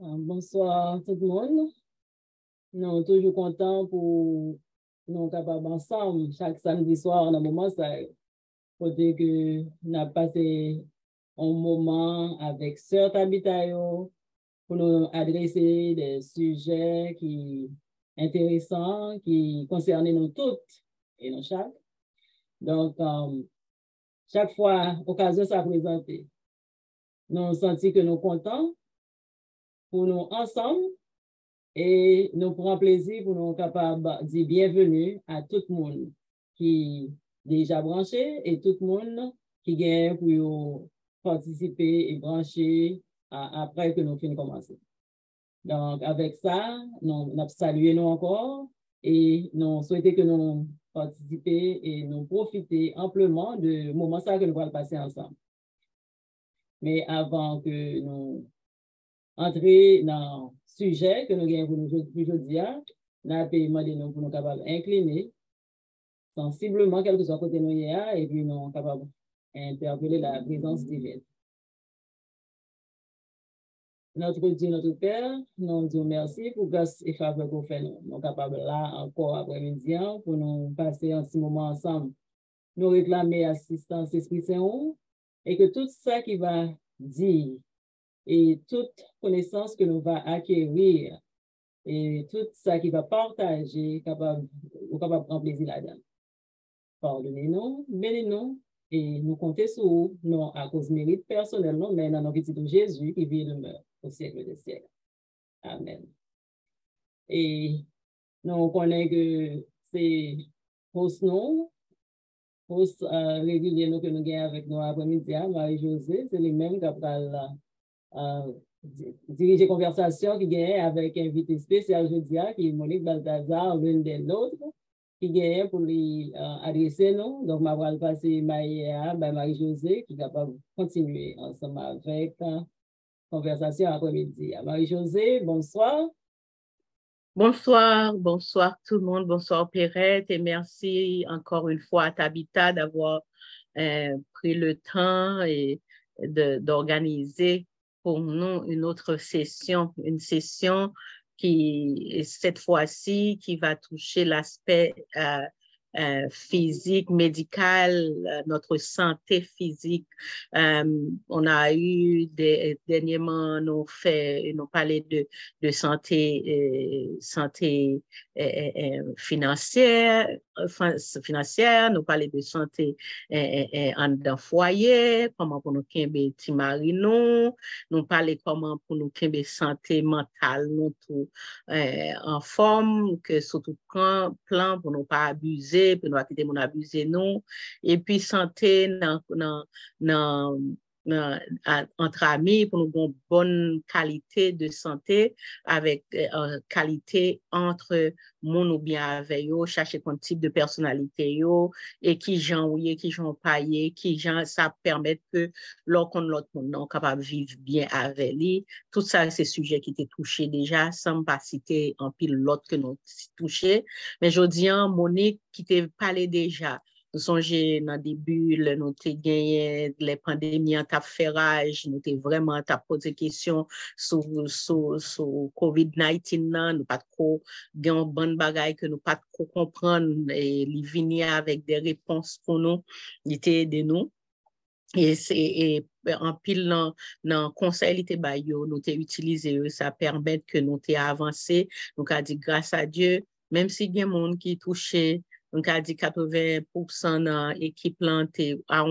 Bonsoir tout le monde. Nous sommes toujours contents pour nous capables ensemble chaque samedi soir dans le moment ça côté que nous avons passé un moment avec Sœur Tabitha pour nous adresser des sujets qui intéressants qui concernent nous toutes et nous chaque. Donc chaque fois occasion ça présenter. Nous sentons que nous sommes contents pour nous ensemble. Et nous prenons plaisir pour nous capables de dire bienvenue à tout le monde qui est déjà branché et tout le monde qui gagne pour participer et brancher après que nous finissons commencer. Donc, avec ça, nous saluons nous encore et nous souhaitons que nous participions et nous profiter amplement de moment ça que nous allons passer ensemble. Mais avant que nous entrer dans le sujet que nous avons pour nous aujourd'hui, nous avons demandé pour nous capables d'incliner sensiblement, quel que soit côté nous et puis nous sommes capables d'interpeller la présence divine. Notre Dieu, notre Père, nous disons merci pour grâce et faveur que vous faites nous. Nous sommes capables là encore après-midi pour nous passer un petit moment ensemble. Nous réclamer assistance Esprit Saint et que tout ça qui va dire et toute connaissance que nous va acquérir et tout ça qui va partager, capable de prendre plaisir là-dedans. Pardonnez-nous, bénis-nous et nous comptons sur vous, non à cause de mérite personnel, non, mais dans notre petit de Jésus qui vit et demeure au siècle des siècles. Amen. Et nous connaissons que c'est post-nous, post régulier que nous gagnons avec nous après-midi, Marie-Josée, c'est les mêmes qui diriger conversation qui gagne avec invité spécial jeudi, qui est Monique Balthazar, l'une des nôtres, qui gagne pour lui adresser nous. Donc, je vais passer Marie-Josée, qui est capable de continuer ensemble avec conversation après-midi. Marie-Josée, bonsoir. Bonsoir, bonsoir tout le monde, bonsoir Perrette et merci encore une fois à Tabitha d'avoir pris le temps et d'organiser pour nous une autre session, une session qui, cette fois-ci, qui va toucher l'aspect physique, médical, notre santé physique. On a eu dernièrement, nous parlé de santé financière, nous parlé de santé en foyer, comment pour nous kembe timari nous parler comment pour nous kembe santé mentale, nous tout en forme, que surtout plan pour nous pas abuser, pour nous quitter mon abuser nous, et puis santé entre amis pour nous avoir une bonne qualité de santé avec qualité entre mon ou bien avec eux, chercher quel type de personnalité yo et qui j'en ouye, qui j'en paye, qui j'en ça permet que l'autre monde capable vivre bien avec lui. Tout ça c'est sujet qui était touché déjà sans pas citer en pile l'autre que nous touché, mais je dis Monique qui t'a parlé déjà. Nous songez dans le début, nous avons gagné les pandémies en ferrage, nous avons vraiment posé des questions sur COVID-19, nous n'avons pas gagné un bon bagage que nous pas comprendre et les venir avec des réponses pour nous, il était aidé nous. Et en pile dans le conseil, nous avons utilisé, ça permet que nous avons avancé. Nous avons dit grâce à Dieu, même si il y a des gens qui touchent, donc, a dit 80% dans l'équipe à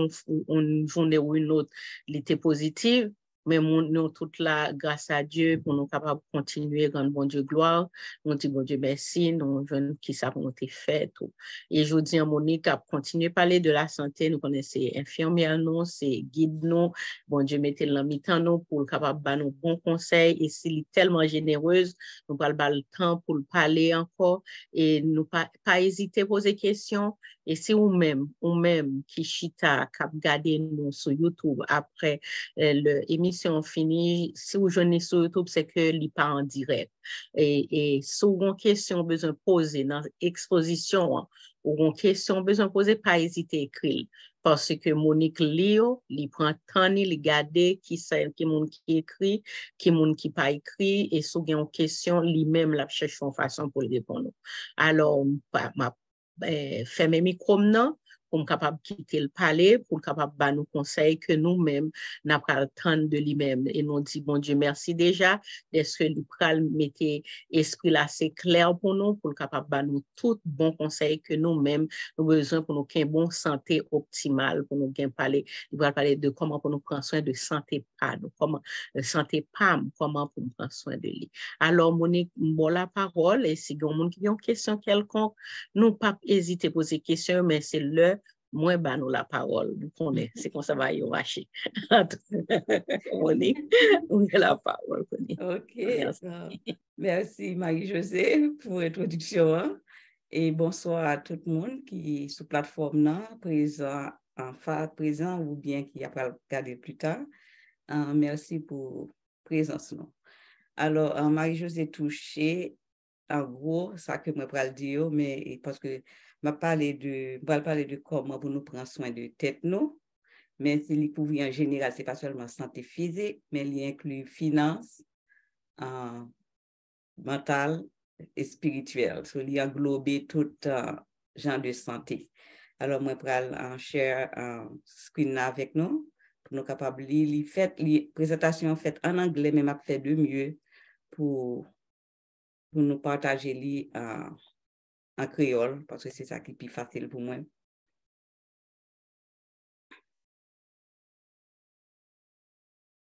une journée ou une autre, il était positive. Mais nous, toute là, grâce à Dieu, pour nous capables de continuer, rendre bon Dieu gloire. Nous disons bon Dieu merci, nous venons qui ça pour nous fait tout. Et je dis à Monique, à continuer à parler de la santé, nous connaissons infirmières, nous, c'est guide nous. Bon Dieu, mettez le mi-temps nous pour capable de nous bons conseils. Et s'il est tellement généreuse, nous parlons le temps pour le parler encore. Et nous pas hésiter à poser des questions. Et si ou-même qui chita, cap garder nous sur YouTube après l'émission finie, si vous joignez sur YouTube, c'est que il pas en direct. Et si vous avez une question besoin de poser dans l'exposition, ou une question, besoin de poser, pas hésiter à écrire. Parce que Monique Lio, il prend temps, il regarde qui c'est, qui monde qui écrit, qui monde qui pas écrit, et si il y a une question, lui-même, la cherche une façon pour le répondre. Alors, ma fait mes micros maintenant, pour être capable de quitter le palais, pour être capable de nous conseiller que nous-mêmes, n'a pas le temps de lui-même. Et nous dit, bon Dieu, merci déjà, est-ce que l'Ipral mettait esprit là, c'est clair pour nous, pour être capable de nous tout bon conseil que nous-mêmes, nous avons besoin pour nous qu'il y ait une bonne santé optimale, pour nous parler, il va parler de comment pour nous prendre soin de santé pas, comment, santé PAM, comment pour nous prendre soin de lui. Alors, Monique, bon la parole, et si il y a un monde qui a une question quelconque, nous pas hésiter à poser question, mais c'est le moins bas nous la parole. C'est comme ça va y marcher. Monique, on a la parole. OK. Merci. Merci Marie-Josée pour l'introduction. Hein? Et bonsoir à tout le monde qui est sur la plateforme, là, présent ou bien qui a regardé plus tard. Merci pour la présence. Non? Alors, Marie-Josée touché, en gros, ça que je vais dire, mais parce que je vais parler de comment pour nous prendre soin de tête, nous. Mais c'est pour en général, ce n'est pas seulement santé physique, mais il inclut finance, mentale et spirituelle. Il englobe tout genre de santé. Alors, moi, je vais en share screen avec nous pour nous capables de lire. Les présentations faites en anglais, mais je fait de mieux pour nous partager les en créole, parce que c'est ça qui est plus facile pour moi.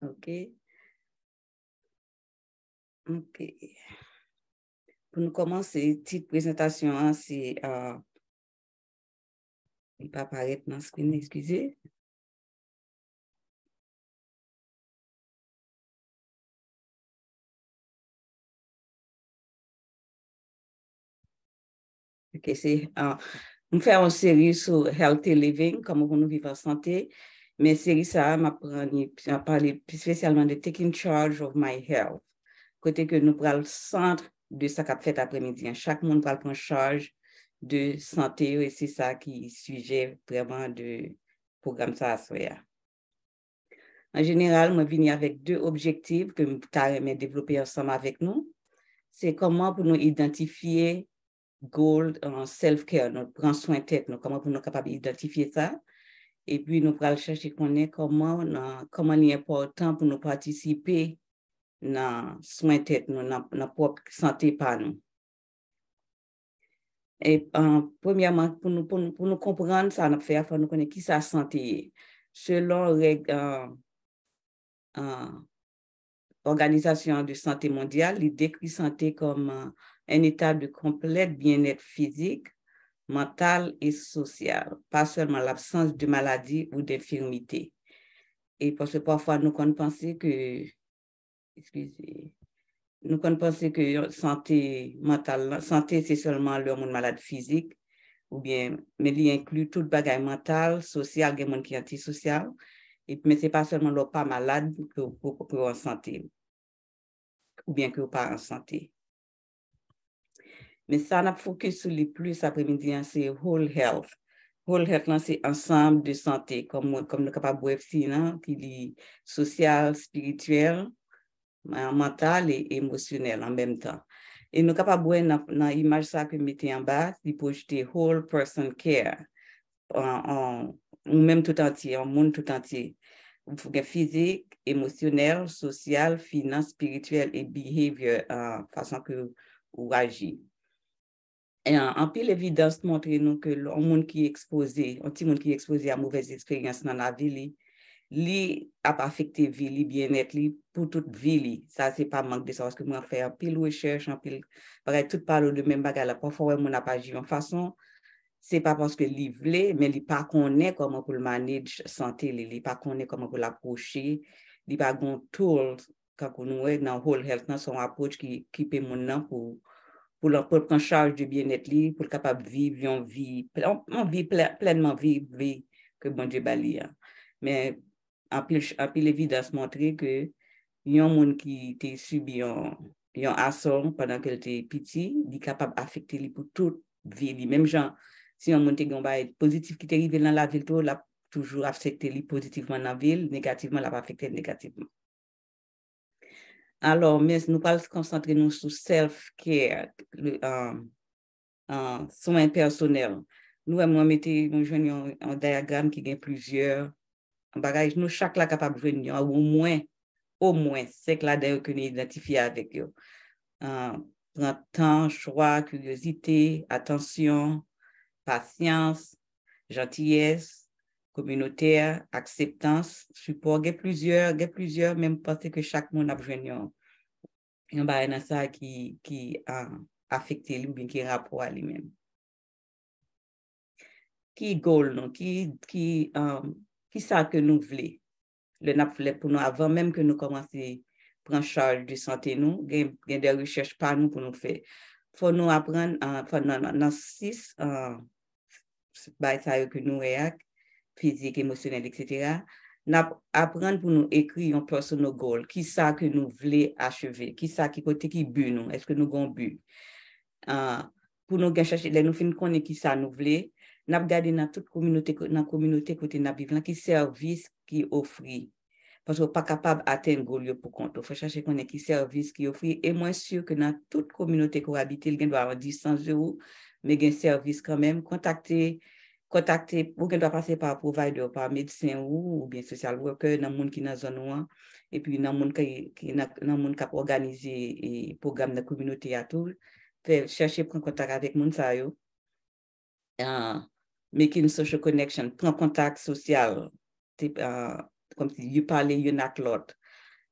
OK. OK. Pour nous commencer, petite présentation, c'est... il ne va pas apparaître dans le screen, excusez. OK, c'est... on fait une série sur Healthy Living, comment nous vivre en santé. Mais série ça, m'a parlé plus spécialement de Taking Charge of My Health. Côté que nous prenons le centre de ça qu'a fait après-midi. Chaque monde va prendre charge de santé et c'est ça qui est sujet vraiment de programme ça à soya. En général, moi, je viens avec deux objectifs que nous avons développés ensemble avec nous. C'est comment pour nous identifier goal en self-care, nous prendre soin de tête, comment pour nous capables d'identifier ça. Et puis, nous allons chercher comment il est important pour nous participer dans soin de tête, dans notre propre santé par nous. Et premièrement, pour nous comprendre ça, il faut nous connaître qui sa santé. Selon l'Organisation de santé mondiale, il décrit santé comme un état de complet bien-être physique, mental et social, pas seulement l'absence de maladie ou d'infirmité. Et parce que parfois, nous pensons que, nous pensons que santé mentale, santé, c'est seulement le monde malade physique, ou bien, mais il inclut tout bagage mental, social, il y a des gens qui sont antisocial, mais ce n'est pas seulement le pas malade que vous en santé, ou bien que vous pas en santé. Mais ça, on a focus sur les plus après-midi, c'est whole health. Whole health, c'est ensemble de santé, comme nous sommes capables de voir, qui est social, spirituel, mental et émotionnel en même temps. Et nous sommes capables de voir dans l'image que vous mettez en bas, de projeter whole person care, même tout entier, en monde tout entier. Physique, émotionnel, social, finance, spirituel et behavior, façon que vous agissez. Et en pile l'évidence montre nous que le monde qui est exposé, un petit monde qui est exposé à mauvaise expérience dans la vie, li a affecté vie, bien-être pour toute vie. Ça, c'est pas manque de ça, parce que moi, faire un pile recherche, un pile, pareil, tout parle de même bagage là. Parfois, on n'a pas agi en façon, c'est pas parce que li vle, mais li pas connaît comment pour le manage santé, li pas connaît comment pour l'approcher, li pas gon tools, quand on est dans whole health, dans son approche qui peut mon pour prendre charge du bien-être, pour être capable de vivre une vie, pleinement vivre que bon Dieu bali. Mais en pile évidence montrer que il y a un monde qui a subi un assaut pendant qu'elle était petit, il est capable d'affecter pour toute vie. Même gens, Si on monte un bail positif qui est arrivé dans la ville, l'a toujours affecté positivement dans la ville, négativement, l'a pas affecté négativement. Alors, mais nous allons se concentrer nous sur self-care, soins personnels. Nous allons mettre un diagramme qui a plusieurs bagages. Nous, chaque là capable de venir au moins, c'est que là que nous identifions avec eux. Prends temps, choix, curiosité, attention, patience, gentillesse, communautaire, acceptance, support. Il y a plusieurs, même parce que chaque monde a besoin un bail dans ça qui a affecté lui, bien qui rapport à lui-même. Qui goal non, qui ça que nous voulons. Le n'a fait pour nous avant même que nous commencions prendre charge de santé nous, il y a des recherches par nous pour nous faire. Faut nous apprendre dans 6 que nous avons, physique, émotionnel, etc. Apprendre pour nous écrire un personal goal, qui ça que nous voulons achever, qui ça qui côté qui but nous, est-ce que nous avons but. Pour nous chercher, nous fin connaître qui ça nous voulons, nous regarder dans toute communauté, côté nous vivons, qui service qui offre. Parce qu'on n'est pas capable d'atteindre goal pour compte. Il faut chercher qu'on ait qui service qui offre. Et moi, sûr que dans toute communauté qu'on habite, il doit avoir 10 euros, mais il y a un service quand même. Contacter, ou qu'on doit passer par provider, par médecin ou bien social worker, dans le monde qui est dans la zone, et puis dans le monde qui a organisé et programme de la communauté à tout. Chercher, prendre contact avec les gens. Making social connection, prendre contact social. Comme si vous parlez une avec l'autre.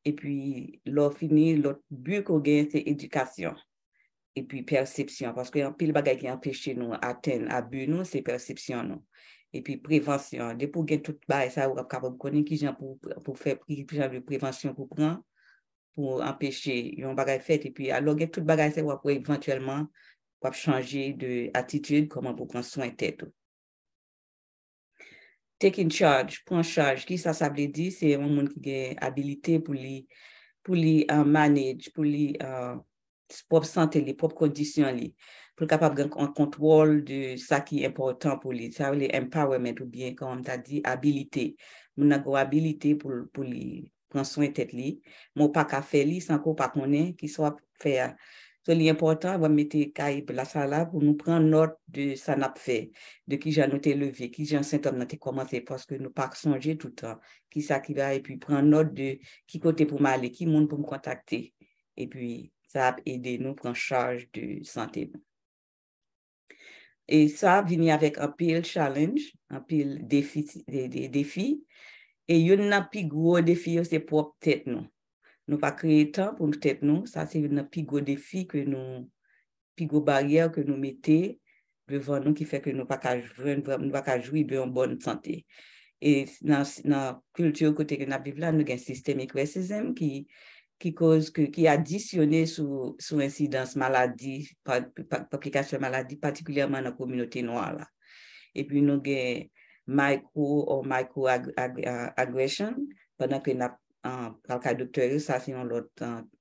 Et puis, l'autre fini, l'autre but qu'on gagne, c'est éducation. Et puis, perception. Parce qu'il y a un pile de bagages qui empêchent nous d'atteindre à but, nous, c'est perception. Nous. Et puis, prévention. Dès pour gagner tout ça, vous êtes capable de connaître qui gens pour faire de prévention pour prendre, pour empêcher un bagage fait. Et puis, alors, tout bagage, c'est pour éventuellement pour changer d'attitude, comment pour prendre soin de tête. Taking charge, prendre charge, qui ça veut dire, c'est un monde qui a habilité pour les manage, pour les propres santé, les propres conditions, pour capable d'avoir un contrôle de ça qui est important pour lui. Ça veut dire empowerment ou bien, comme on t'a dit, habilité. On a une habilité pour les prendre soin de tête, mais pas qu'à faire sans qu'on pas connaît, qui soit faire. So, l'important, on va mettre la salle pour nous prendre note de ça n'a fait, de qui j'ai noté levé, qui j'ai un symptôme n'a commencé parce que nous pas songer tout le temps, qui ça qui va et puis prendre note de qui côté pour m'aller, qui monde pour me contacter. Et puis, ça a aidé nous prendre charge de santé. Et ça vient avec un pile challenge, un pile défi, des défis. Et il y a un plus gros défi, c'est pour tête nous. Nous pas créer temps pour nous tête nous, ça c'est un plus gros défi que nous, plus gros barrière que nous mettons devant nous qui fait que nous pas jouir de une bonne santé. Et dans la culture côté que nous vivons là, nous avons un système racisme qui additionné sous incidence maladie, application maladie, particulièrement dans la communauté noire là. Et puis nous avons micro-aggression, pendant que nous dans le cas docteur, ça c'est un autre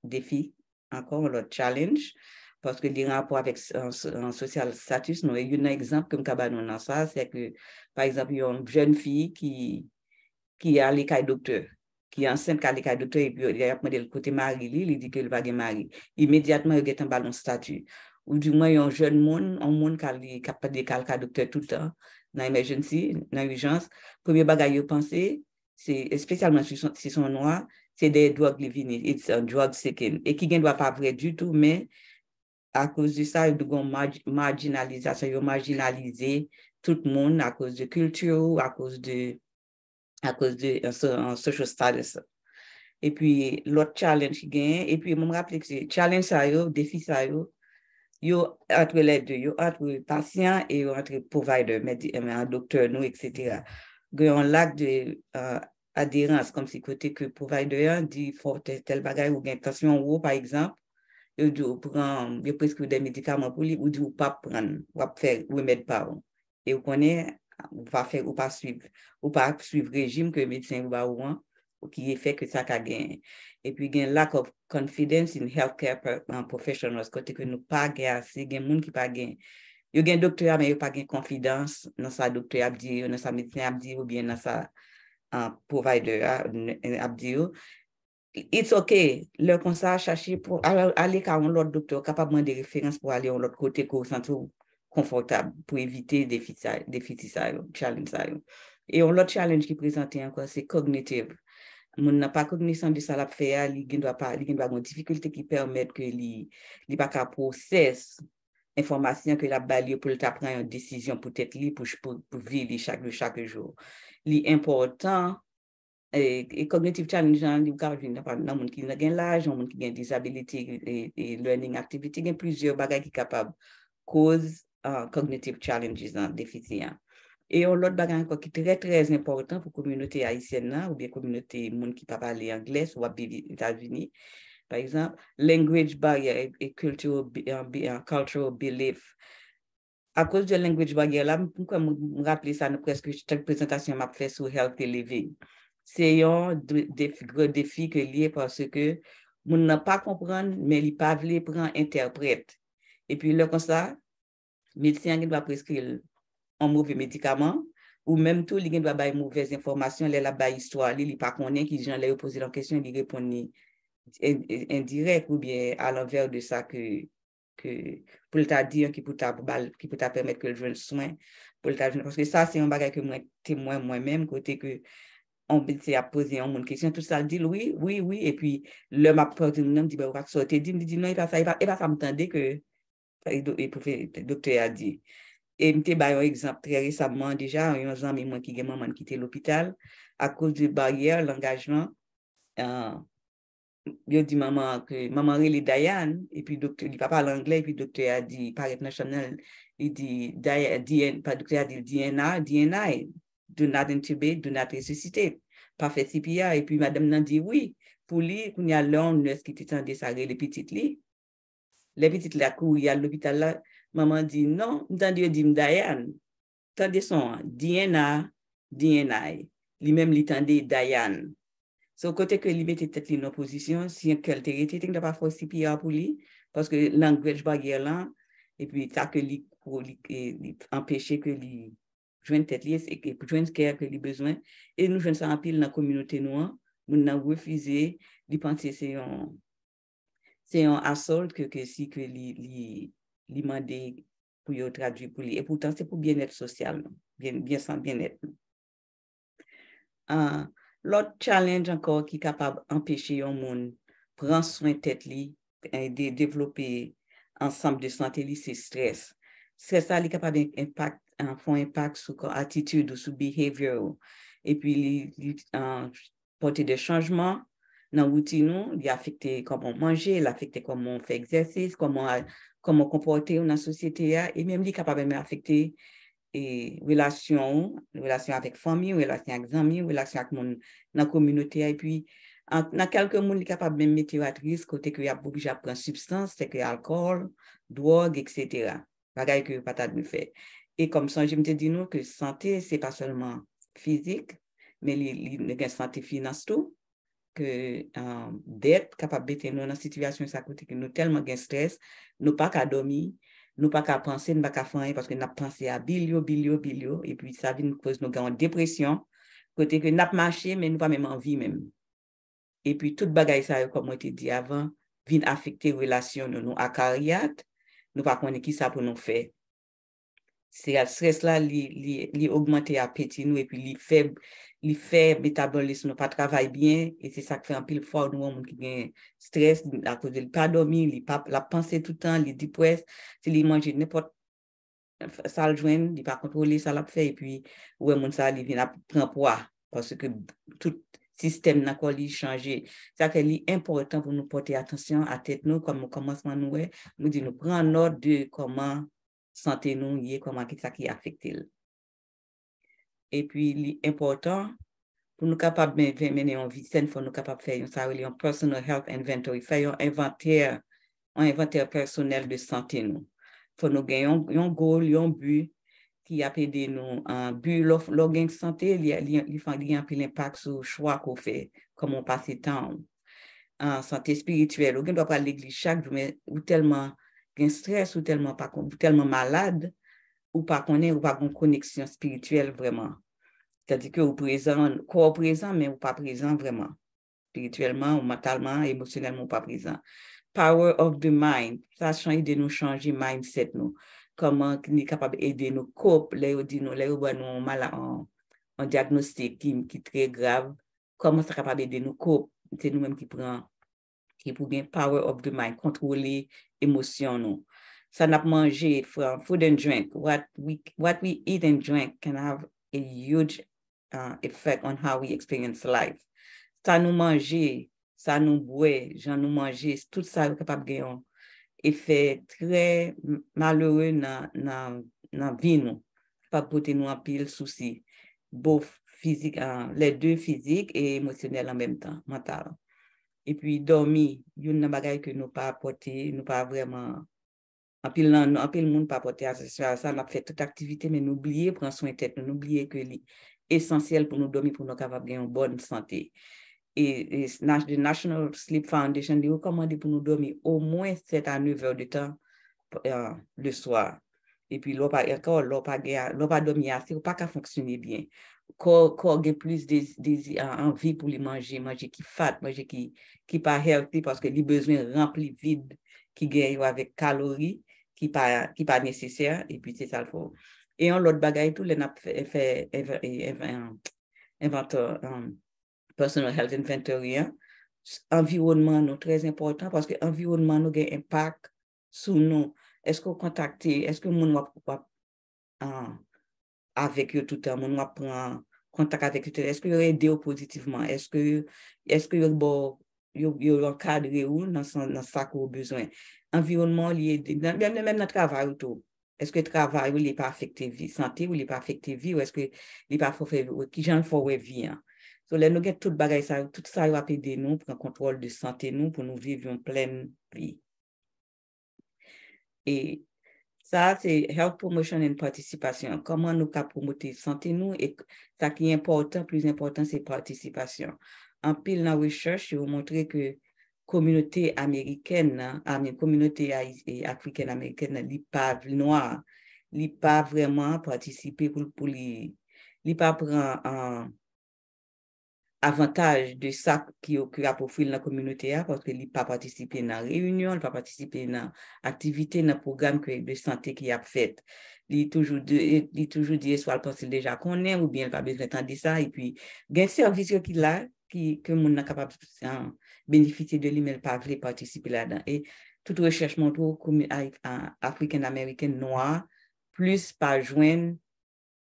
défi, encore un autre challenge, parce que les rapports avec un social status, nous avons un exemple comme Cabanon dans ça, c'est que, par exemple, il y a une jeune fille qui a l'école docteur, qui est enceinte à l'école docteur, et puis il a demandé le côté mari, il dit qu'il va pas mari. Immédiatement, il a un ballon statut. Ou du moins, il y a un jeune monde, qui a pas de cas docteur tout le temps, dans l'emergency, dans l'urgence. Premier bagage, il pensé, c'est spécialement si sont noirs, c'est des drug living, it's a drug seeking, et qui ne doit pas vrai du tout, mais à cause de ça, il y a une marginalisation, il y a marginalisé tout le monde à cause de culture, à cause de un social status. Et puis, l'autre challenge qui gagne, et puis, je me rappelle que c'est challenge ça, défi ça, entre les deux, entre patient et entre provider, un docteur, nous, etc. Il y a un lac de adhérence, comme si côté que provider dit faut tel bagage ou une tension haut, par exemple, il prescrit des médicaments pour lui, ou dit ou pas prendre, ou pas faire remède par. Et vous connaissez, ou pas faire, ou pas suivre le régime que le médecin va ou qui fait que ça a gagné. Et puis, il y a un lack of confidence in healthcare professionals, côté que nous pas assez, il y a des gens qui pas gagné Yo gen docteur mais yo pas gen confiance dans sa docteur a dit, dans sa médecin a dit ou bien dans sa provider a dit. It's okay. Le comme ça chercher pour aller à un autre docteur capable de référence pour aller à l'autre côté qu'on sent confortable pour éviter défi challenge ça. Et l'autre challenge qui présente encore c'est cognitive. Mon n'a pas connaissance de ça la faire, il doit une difficulté qui permet que il pas capable process information que la balie pour prendre une décision peut-être pour vivre chaque jour. L'important et cognitive challenge il ka venir dans monde qui gen l'âge, monde qui gen disability et learning activity, gen plusieurs bagages qui capable cause cognitive challenges en déficient. Et l'autre bagage encore qui est très important pour communauté haïtienne ou bien communauté monde qui parle parler anglais ou à vivre aux États-Unis. Par exemple, language barrier et cultural belief. À cause de language barrier là, pourquoi me rappeler ça presque chaque présentation m'a fait sur healthy living. C'est un gros défi que lié parce que on n'a pas comprendre mais il pas veut prendre interprète. Et puis là comme ça, médecin qui doit prescrire un mauvais médicament ou même tout il doit bailler mauvaise information, la bailler histoire, il pas connaît qui gens les poser la question, il répond indirect ou bien à l'envers de ça que pour t'a dire qui peut t'a permettre que le joindre soin pour t'a parce que ça c'est un bagage que moi témoin moi-même côté que on s'est à poser une question tout ça dit oui et puis le m'a porté nous dit on va sortir dit non il va ça m'entendre que le docteur a dit et m'était ba un exemple très récemment déjà un ami moi qui maman quitté l'hôpital à cause de barrière l'engagement yo dit maman que maman relé Diane et puis docteur il papa l'anglais et puis docteur a dit par national il dit Diane pas docteur a dit DNA do not intubate, do not resuscitate pas fait CPR et puis madame nan dit oui pour lui qu'on y a l'homme nurse qui t'entendait ça les petites la courir à l'hôpital là maman dit non m'entendait dit Diane tendez son DNA lui-même l'entendait Diane. So, côté que lui mettait tête en opposition, si quelle territoire, il n'a pas fait CPR pour lui, parce que language barrière là, et puis ça que lui pour empêcher que lui joigne tête et pour joindre care que lui besoin. Et nous joignons ça en pile dans la communauté noire, nous avons refusé, de penser c'est un assault que si que lui demander pour y traduire pour lui. Et pourtant, c'est pour bien-être social, bien-être. L'autre challenge encore qui est capable d'empêcher un monde prendre soin de tête et de développer ensemble de santé, c'est stress. C'est ça qui est capable faire un impact sur l'attitude ou sur le behavior. Et puis, porter des changements dans la routine, il affecte comment manger, il affecte comment on fait exercice, comment comporter dans la société, et même il est capable d'affecter et relation avec famille, relation avec amis, relation avec mon dans communauté et puis dans quelques monde capable même mettre à risque côté que y a obligé à prendre substance, c'est que alcool, drogue etc. Bagaille que pas de faire. Et comme ça je me dis nous que santé c'est pas seulement physique mais les santé finance tout que d'être capable de nous dans situation ça côté que nous tellement gain stress, nous pas qu'à dormir. Nous pas qu'à penser, nous pas qu'à faire parce que nous pensé à bilio, et puis ça vient nous cause nous en dépression, côté que nous marché, mais nous pas même envie même. Et puis toute bagaille ça, comme on te dit avant, vient affecter relation nous à carrière, nous pas connaître qui ça pour nous faire. C'est le stress là, li augmenter appétit nous et puis li fait métabolisme pas travaille bien et c'est ça qui fait un pile fort nous monde qui gagne stress à cause de pas dormir, li pas la penser tout le temps, li dépresse, si li manger n'importe ça le joindre, il pas contrôler ça l'a fait et puis ouais mon ça il vient prendre poids parce que tout système n'a quoi li changer. Ça que li important pour nous porter attention à tête nous comme au commencement nous dit nous prendre note de comment santé nous y comment ça qui affecte. Et puis l'important pour nous capable de mener en vie saine faut nous capable faire ça un personal health inventory, faire un inventaire personnel de santé nous. Faut nous gagner un goal, un but qui a aidé nous un but l'orgain de santé il fait un impact sur le choix qu'on fait comment on passe le temps en santé spirituelle on doit pas l'église chaque jour mais ou tellement stress ou tellement malade ou pas connaître, ou pas une connexion spirituelle vraiment. C'est-à-dire que vous présent, corps présent, mais ou pas présent vraiment. Spirituellement, ou mentalement, émotionnellement, ou pas présent. Power of the mind, ça change de nous changer mindset nous. Comment nous sommes capables d'aider nous cope, là où dit nous, là où nous mal un diagnostic qui est très grave, comment ça capable d'aider nous cope, c'est nous-mêmes qui pour bien power of the mind, contrôler émotion nous. Ça n'a pas mangé, food and drink, what we eat and drink can have a huge effect on how we experience life. Ça nous manger, ça nous boire, j'en nous manger, tout ça est capable de gagner un effet très malheureux dans la vie nous. Pas porter nous en pile souci, both physique, les deux physiques et émotionnels en même temps, mental. Et puis dormir, il y a une bagaille que nous pas apporter, nous pas vraiment en pile monde pas apporter à ça, on a fait toute activité mais n'oubliez prendre soin de tête, n'oubliez que c'est essentiel pour nous dormir pour nous capable de gagner une bonne santé. Et the National Sleep Foundation dit recommande pour nous dormir au moins 7 à 9 heures de temps le soir. Et puis, l'on pas dormir assez, ou pas qu'à fonctionner bien. Qu'on ait plus envie pour les manger qui fat, manger qui pas healthy parce que les besoins remplis vide qui gagne avec calories qui pas nécessaire et puis c'est ça le faut. Et en l'autre bagaille tout les n'a fait inventeur personal health inventory, environnement nous très important parce que environnement nous a un impact sur nous. Est-ce que vous contactez, est-ce que mon avec eux tout le temps, mon prend contact avec eux, est-ce que vous aidez positivement, est-ce que vous encadrez ou dans ça que vous avez besoin. Environnement lié, même dans le travail tout. Est-ce que le travail n'est pas affecté vie santé ou n'est pas affecté vie ou est-ce que n'est pas fait qui j'en fais vie. So, là, nous avons tout bagay ça, tout ça va aider nous pour un contrôle de santé nous pour nous vivre une pleine vie. Et ça, c'est health promotion and participation. Comment nous pouvons promouvoir santé nous et ça qui est important, plus important, c'est participation. En pile dans la recherche, ils ont montré que communauté américaine, communauté africaine-américaine, les pas noires, les pas vraiment participer pour les pas prendre avantage de ça qui a profil dans la communauté parce que il pas participer dans réunion, il pas participer dans activité dans programme de santé qui a fait. Il toujours dit soit parce qu'il déjà connaît ou bien il pas besoin d'entendre ça et puis gain service qu'il a que mon est capable bénéficier de lui mais pas veut participer là-dedans et toute recherche montre comme africaine-américaine noire plus pas joindre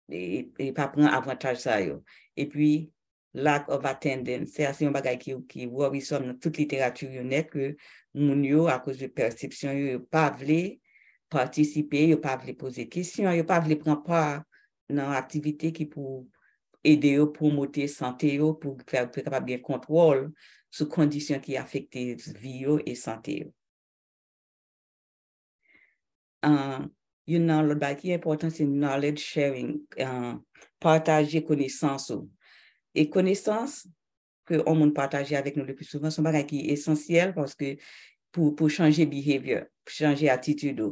et pas prendre avantage ça yo. Et puis lack of attendance, c'est assez un bagage qui worrisome dans toute littérature honnête que moun yo à cause de perception yo pas vle participer, yo pas vle poser question, yo pas vle prendre part dans activité qui pour aider yo promouvoir santé yo pour faire capable bien contrôle sous conditions qui affectent vie yo et santé yo. You know, l'autre bagage qui est important c'est knowledge sharing, partager connaissances. Et connaissances que on monde partager avec nous le plus souvent sont bagages qui est essentiel parce que pour changer behavior, pour changer attitude.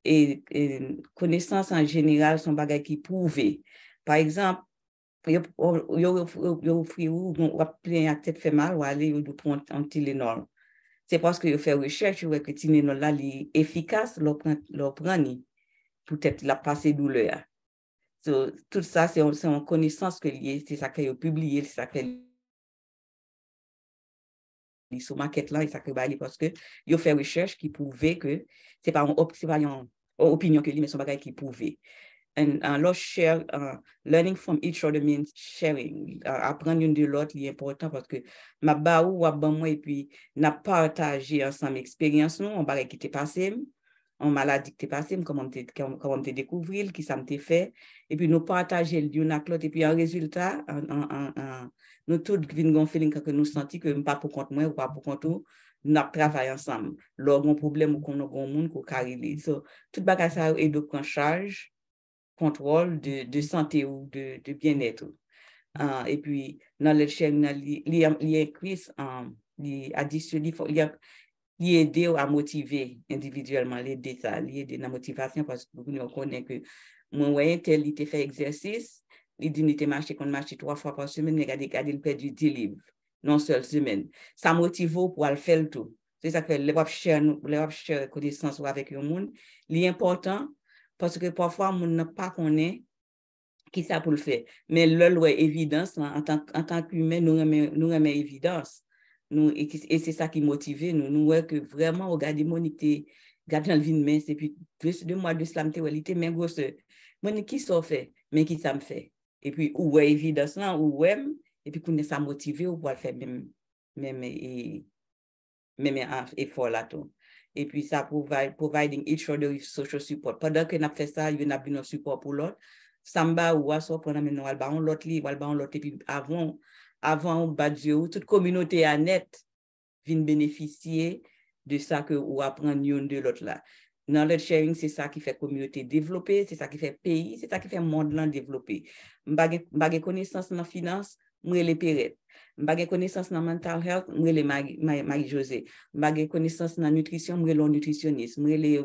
Et connaissances en général sont bagages qui prouvent. Par exemple, yo offrir ou plein tête fait mal ou aller ou prendre un Tylenol. C'est parce que yo fait recherche ou que Tylenol là est efficace, l'on prend peut-être la passer douleur. So, tout ça, c'est une connaissance que lié, c'est ça qu'il a publié, c'est ça qu'il a sur maquette là, et ça qu'il a parce que il a fait recherche qui prouvait que c'est pas une opinion que lui, mais c'est un bagage qui prouvait. And l'autre share, learning from each other means sharing. Apprendre une de l'autre, c'est important parce que ma ba ou moi et puis n'a partagé ensemble expérience nous, on bagage qui t'est passé. En maladie qui t'est passé, comment te découvrir, qui ça m'était fait, et puis nous partager le d'une avec l'autre, et puis en résultat, nous tous avons feeling que nous sentons que pas pour compte moi ou pas pour compte nous, nous travaillons ensemble. Lors d'un problème ou qu'on a un monde qu'on carry. So, tout bagage ça est de prendre charge, contrôle de santé ou de bien-être. Et puis, dans le chaîne, il y a aider à motiver individuellement, l'aider ça, l'aider dans la motivation parce que nous connaissons que Moi, ouais, tel, il te fait exercice, il dit, il te marché, qu'on marche 3 fois par semaine, mais il perdu 10 livres, non seule semaine. Ça motive pour le faire le tout. C'est ça que fait, les share connaissance avec le monde. L'important, parce que parfois, on n'a pas connaît qui ça pour le faire. Mais là, évidence, en tant qu'humain, nous remet évidence. Et c'est ça qui motive nous voyons que vraiment, regardez, Monique, regarde dans le vie de main, et puis 2 mois de slam, il était même grosse. Monique, qui ça fait, mais qui ça me fait? Et puis, où est évidence là, où est, et puis, qu'on est ça motivé, ou pour faire même effort là tout. Et puis, ça providing each other with social support. Pendant que nous fait ça, il y a un support pour l'autre. Samba ou aso pendant maintenant on l'autre livre, on l'autre et puis avant badjo toute communauté à net vient bénéficier de ça que ou apprendre une de l'autre là. Knowledge sharing, c'est ça qui fait communauté développer, c'est ça qui fait pays, c'est ça qui fait monde là développer. M'bagé connaissance dans finance, moi les pérettes. M'bagé connaissance dans mental health, moi les Marie-Josée. M'bagé connaissance dans nutrition, moi les nutritionniste. Moi les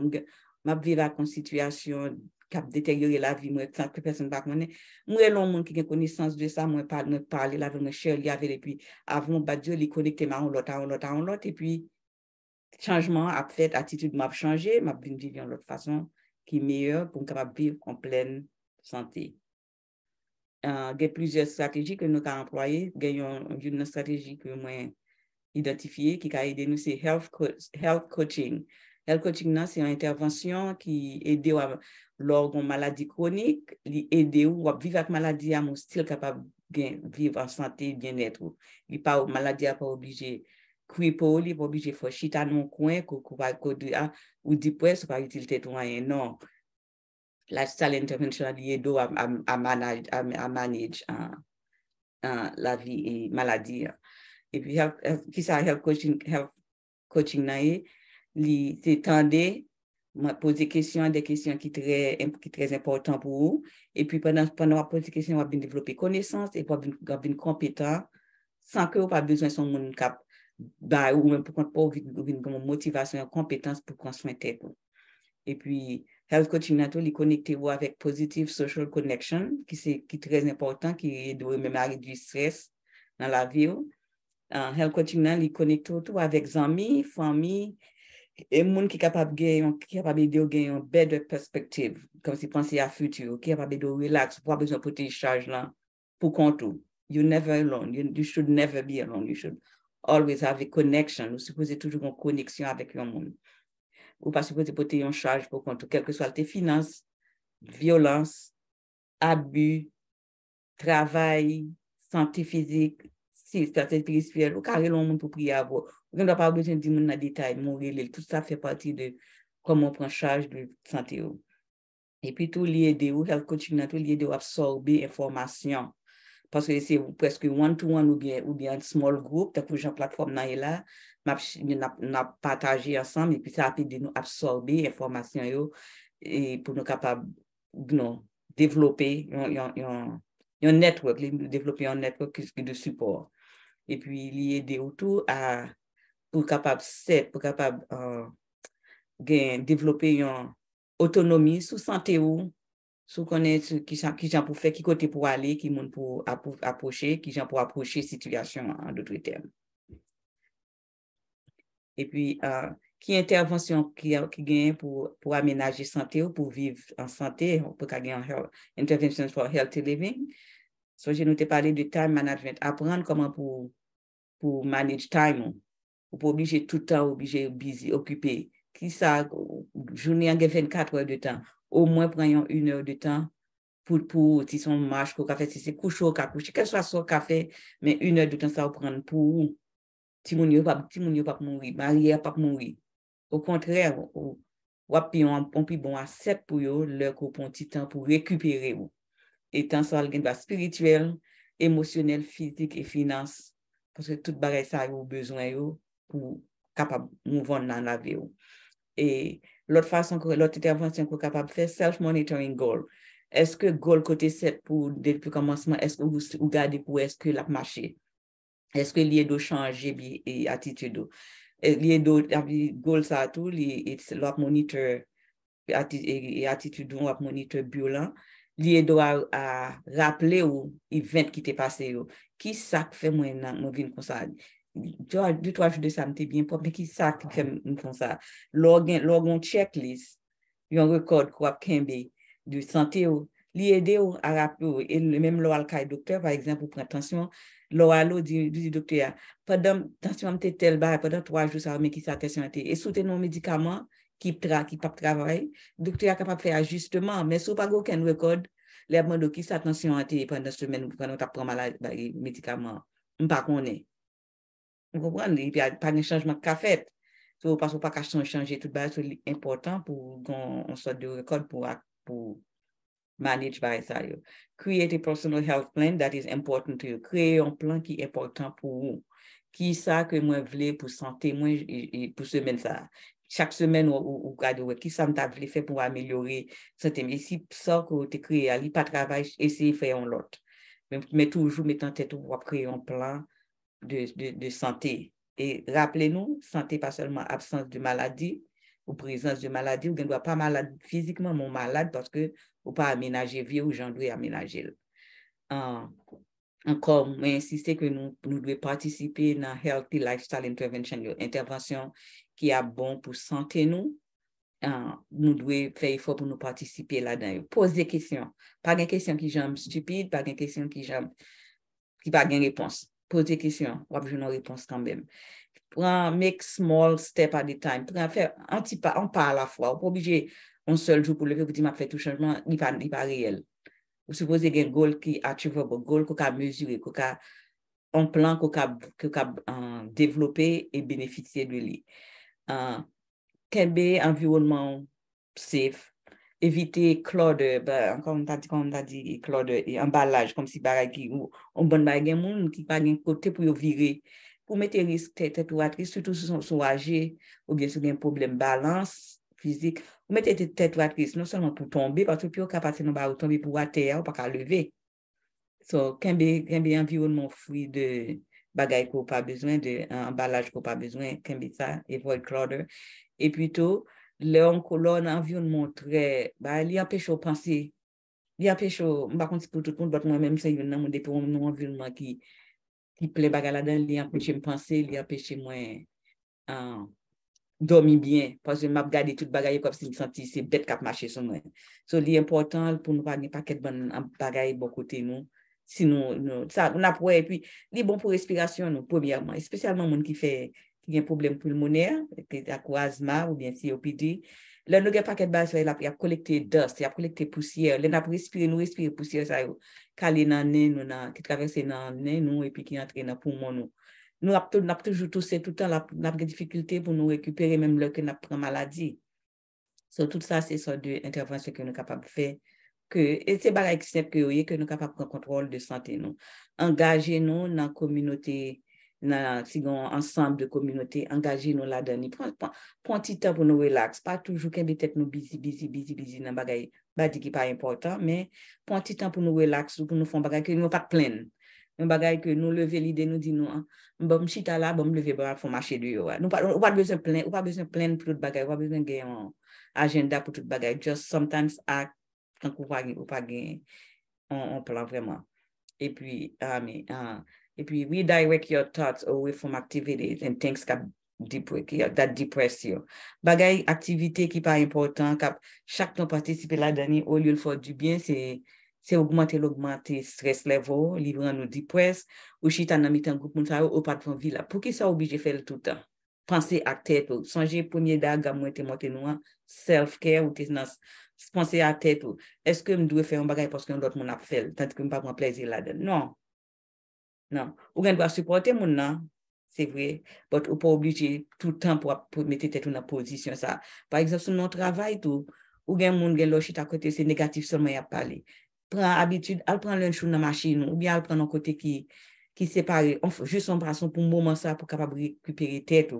m'a vivre en situation cap détériorer la vie, moi, tant que personne ne va connaître. Moi, l'homme qui a connaissance de ça, moi, parler avec moi, cher, et puis, avant, Dieu, les connecter, l'autre, et puis, changement a fait, attitude m'a changé, m'a vivre d'une autre façon qui est meilleure pour capable vivre en pleine santé. Il y a plusieurs stratégies que nous avons employées. Il y a une stratégie que moi identifiée qui a aidé nous, c'est health coaching. Health coaching, c'est une intervention qui aide lors d'une maladie chronique, aider ou à vivre avec maladie à mon style capable de vivre en santé, bien-être. Il pas maladie à pas obligé cripple, il pas obligé faire chita non coin ou dit presque pas utilité tout rien non. Lifestyle intervention aide à manage la vie et maladie. Et puis qui ça health coaching naïe c'est tendre poser des questions qui très importantes pour vous et puis pendant poser des questions on va bien développer connaissance et pour bien compétent sans que vous pas besoin son monde cap ou même pour pas une motivation et compétence pour construire tête. Et puis health coaching naturally connecté avec positive social connection qui est très important qui aide même à réduire le stress dans la vie. Health coaching il connecte tout avec amis, famille et monde qui est capable de gagner une better perspective comme si penser à futur qui est capable de relax pas besoin de te charge là pour compte tout. You're never alone. You should never be alone. You should always have a connection. Vous supposez toujours une connexion avec le monde. Ou pas supposé porter une charge pour compte, quelles que soient tes finances, violence, abus, travail, santé physique, santé spirituelle, ou carré le monde pour prier à vous. Vous n'avez pas besoin de dire dans détail, mourir, tout ça fait partie de comment on prend charge de santé. Et puis tout lié de health coaching, tout lié de absorber information. Parce que c'est presque one-to-one ou bien small group, t'as plusieurs plateformes là, n'a partagé ensemble et puis ça a permis de nous absorber l'information et pour nous capables développer un network, développer un network de support. Et puis il y a des autour pour capable développer une autonomie sous santé ou sous connaître qui gens pour faire qui côté pour aller qui monde pour approcher qui gens pour approcher situation en d'autres termes. Et puis qui intervention qui gagne pour aménager santé ou pour vivre en santé pour gagner intervention for healthy living. So j'ai noté parler de time management, apprendre comment pour manage time ou pour obliger tout le temps busy occupé qui ça journée en 24 heures de temps au moins prendre 1 heure de temps pour si son marche qu'au café si c'est coucher au coucher quel soit son café mais 1 heure de temps ça va prendre pour ti moun yo pas mourir marié pas mourir au contraire ou on plus bon accept pour yo leur qu'on prend petit temps pour récupérer et tant ça le gain spirituel émotionnel physique et finance parce que tout bagay ça yo besoin yo pour capable mouvoir dans la vie. Et l'autre intervention qu'on est capable de faire, self-monitoring goal. Est-ce que goal côté 7 depuis le commencement, est-ce que vous regardez pour est-ce que la marché? Est-ce que l'idée de changer et attitude? L'idée de goal ça tout, l'autre monitor et attitude ou moniteur violent, lié doit à rappeler ou event qui t'est passé qui ça fait moi mon vie comme ça. 2-3 jours de ça m'était bien propre, mais qui ça qui fait comme ça. Logon checklist, un record quoi kembe de santé lié à rappeler et même le docteur par exemple pour prendre attention l'alo du docteur pendant tension m'était tel bas pendant 3 jours ça mais qui ça tension était et soutenir nos médicaments qui pas travail docteur est capable de faire ajustement mais si pas aucun record les demande qui ça tension était pendant semaine pendant tu prend malade médicament on pas connaît vous comprenez il y a pas de changement qu'a fait so parce que pas qu'à changer tout bas c'est important pour qu'on sorte de record pour manage by ça. Create a personal health plan that is important to you. Créer un plan qui est important pour vous. Qui ça que moi voulais pour santé moi et pour semaine ça. Chaque semaine ou qui ça m'a voulu faire pour améliorer santé. Mais si ça que tu créé, ali pas travail, essayer faire un lot. Mais toujours mettre en tête pour créer un plan de santé. Et rappelez-nous, santé pas seulement absence de maladie ou présence de maladie, ou ne doit pas malade physiquement, mais malade parce que ou pas aménager vie ou j'en dois aménager. Encore, mais insister que nous devons participer dans Healthy Lifestyle Intervention, intervention qui est bon pour santé nous. Nous devons faire effort pour nous participer là-dedans. Poser des questions. Pas des questions qui sont stupides, pas des questions qui pas de réponse. Poser des questions, on va avoir une réponse quand même. Make small step at a time. Faire un petit pas, un pas à la fois. On n'est pas obligé un seul jour pour lever pour dire m'a fait tout changement, il n'est pas réel. Vous supposez qu'il y a un goal qui achievable, un goal qu'on a mesuré, qu'on a un plan qu'on a développé et bénéficier de lui. Quel environnement safe, éviter clutter, comme on a dit, clutter et emballage, comme si bagay qui ou on bon bagay moun qui pas un côté pour virer, pour mettre risque tête ou atris, surtout si sont âgés ou bien si un problème balance physique, ou mettre tête ou atris non seulement pour tomber, parce que puis on capable de pas tomber pour terre ou pas qu'à lever. So, qu'un environnement free de bagay qu'on pas besoin, de emballage qu'on pas besoin, qu'un ça, avoid clutter. Et plutôt, un environnement très, il empêche de penser. Il empêche, par contre, pour tout le monde, moi-même, c'est un environnement qui plaît là-dedans, il empêche de penser, il empêche moi dormir bien. Parce que je regarde tout le bagage comme si je me sentais, c'est bête qui marcher sur moi. So, l'important pour nous pas de bon bagage bon côté nous. Sinon, ça, on a pour et puis, il est bon pour respiration, nous, premièrement, et spécialement les gens qui a un problème pulmonaire, qui a asthme ou bien COPD. Là, nous avons pas de base, il a collecté dust, il a collecté poussière. Là, nous respirons poussière, ça, calé dans le nez, qui traverse dans le nez, nous, et puis qui entre dans le poumon, nous. Nous avons toujours toussé tout le temps, nous avons des difficultés pour nous récupérer, même lorsque nous avons maladie. So, tout ça, c'est ça de intervention que nous sommes capables de faire. Et c'est pas simple que nous sommes capables de prendre contrôle de santé. Nous. Engagez-nous dans la communauté, dans un ensemble de communautés, engagez-nous là-dedans. Prends un petit temps pour nous relaxer. Pas toujours qu'on peut-être nous busy dans bagay, qui n'est pas important, mais prends un petit temps pour nous relaxer, pour nous faire bagay que nous pas plein. Un bagay que nous lever l'idée, nous dit nous, bon, chita là, bon, lever, bon, faut marcher de yo. Nous pas besoin plein, ou pas besoin plein pour tout bagay, ou pas besoin de un agenda pour tout bagay. Just sometimes act quand vous pas gagner on plan vraiment. Et puis, redirect your thoughts away from activities and things that depress you. Bagay activité qui pas important, chaque temps participer là-dedans, au lieu de faire du bien, c'est augmenter stress level, livrer nous depress, ou chita dans mitan groupe moun ou pas de vie là. Pour qui ça obligé faire tout le temps? Penser à tête, songer premier daga monter nous self-care ou penser à tête. Est-ce que je dois faire un bagage parce que l'autre monde a fait, tant que je ne pas prendre plaisir là-dedans? Non. Ou bien doit supporter mon nom, c'est vrai, mais on pas obligé tout le temps pour mettre tête dans position ça. Par exemple, sur notre travail tout, ou bien mon gars là à côté c'est négatif seulement y a parlé. Prends habitude, elle prend l'un chose dans machine ou bien elle prend un côté qui sépare, juste en passant pour un moment ça pour capable récupérer tête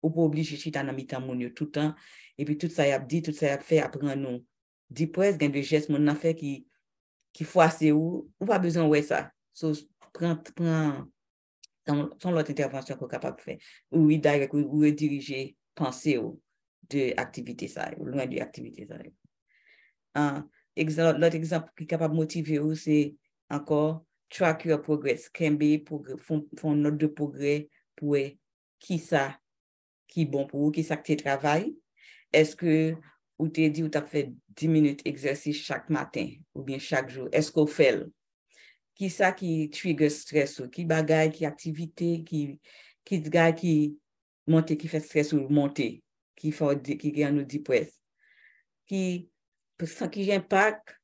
ou pas obligé chita dans mi-temps mon tout le temps et puis tout ça y a dit, tout ça y a fait après nous. Depress, gain de gestes mon affaire qui force ou pas besoin ouais ça. So prend son l'autre intervention qu'on capable de faire ou redirect ou rediriger penser de activité ça, loin de activité ça. L'autre exemple qui est capable de motiver, c'est encore track your progress, font note de progrès pour qui ça qui est bon pour vous, qui ça que tu travailles. Est-ce que vous t'es dit ou tu as fait 10 minutes d'exercice chaque matin ou bien chaque jour? Est-ce qu'on fait? Qui ça qui trigger stress ou qui bagaille, qui activité, qui gars qui monte, qui fait stress ou monter, qui gagne nous dépresse, qui impact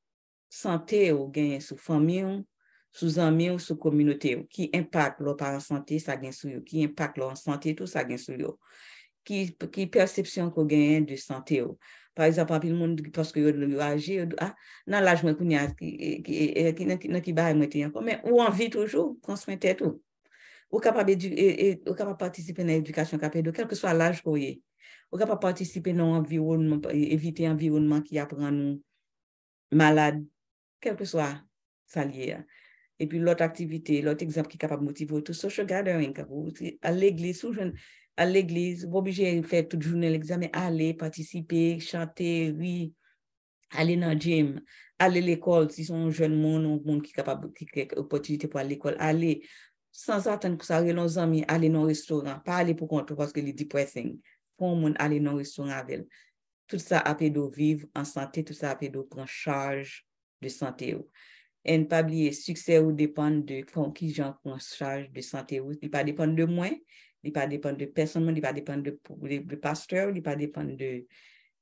santé ou gagne sur famille, sous amis ou sous communauté, qui impact leur parents santé, ça gagne sur eux, qui impact leur santé, tout ça gagne sur eux. Qui perception qu'on gagne de santé. Par exemple, le monde parce que yo âgé, dans l'âge moi qui bail moi mais ou envie toujours construire tout. Ou capable capable participer dans l'éducation capable quel que soit l'âge qu'on est. Ou capable participer dans environnement éviter environnement qui apprend nous malade quel que soit ça lié. Et puis l'autre activité, l'autre exemple qui est capable de motiver tout social gathering à l'église à l'église, vous obligé de faire toute journée l'examen, aller participer, chanter, oui, aller dans le gym, aller à l'école, si sont jeunes monde qui est capable, qui a opportunité pour aller à l'école, aller sans attendre que ça arrive nos amis, aller dans un restaurant, pas aller pour compte parce que les depressing, pour monde aller dans un restaurant avec. Tout ça a fait de vivre en santé, tout ça a fait de prendre charge de santé. Et ne pas oublier, succès ou dépend de qui j'en prend charge de santé. Il ne pas dépendre de moi. Il ne pas dépendre de personne, il ne pas dépendre de pasteur, il ne pas dépendre de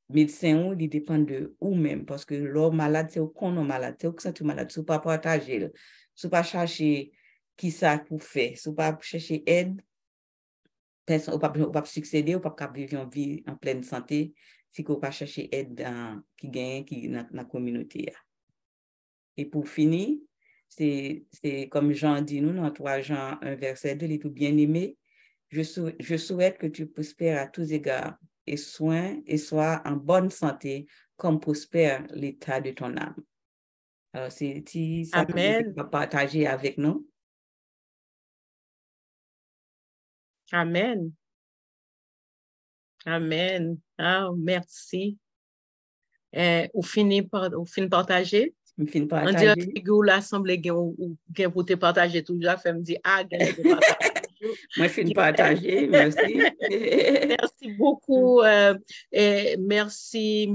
médecin, il dépend de vous-même. Parce que l'homme malade, c'est qu'on est malade, c'est qu'on est malade. Si vous ne pas partager, si vous ne pas chercher qui ça vous fait, si vous ne pas chercher aide, vous ne pas succéder, vous ne pas vivre une vie en pleine santé, si vous ne pas chercher aide qui gagne dans la communauté. Et pour finir, c'est comme Jean dit, nous, dans 3 Jean 1, verset 2, il est tout bien aimé. Je souhaite que tu prospères à tous égards et sois en bonne santé comme prospère l'état de ton âme. Alors, c'est ça que tu vas partager avec nous. Amen. Amen. Ah, merci. Ou fin partager? Fin partager. On dirait que l'assemblée ou pour te partager tout, la fait me dire, moi, fin partager, merci. Merci beaucoup. Merci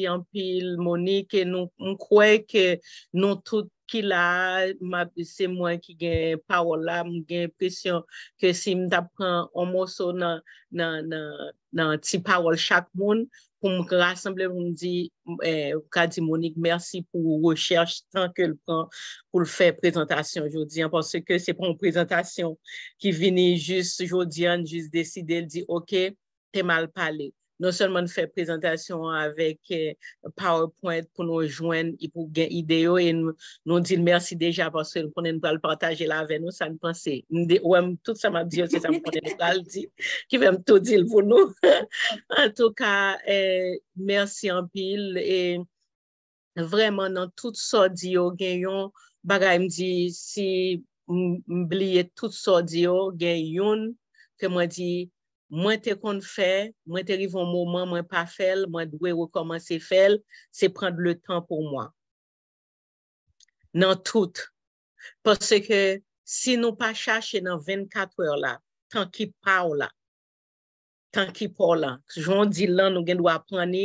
en pile, Monique. Et nous croyons que nous tous qui là, c'est moi qui gagne parole là, j'ai l'impression que si je prends un morceau dans petit parole chaque monde, pour me rassembler, pour me dire, Monique, merci pour la recherche tant que le prend pour le faire présentation aujourd'hui, parce que c'est pas une présentation qui vient juste aujourd'hui, juste décider, dire, OK, t'es mal parlé. Non seulement faire présentation avec PowerPoint pour nous joindre et pour gagner idée et nous dire merci déjà parce que nous connaissons pas le partager là avec nous, ça nous pensait. Tout ça m'a dit, c'est ça me connaît pas le dire, qui va me tout dire pour nous. En tout cas, merci en pile et vraiment dans tout ça dit au gagnant, bagay me dit si m'oublier tout ça dit au gagnant que moi dit moi te qu'on fait, moi te arrive un moment moi pas faire, moi dois recommencer faire, c'est prendre le temps pour moi. Dans tout parce que si nous pas chercher dans 24 heures là, tant qu'il parle là, tant qu'il parle là, j'en dis là nous doit apprendre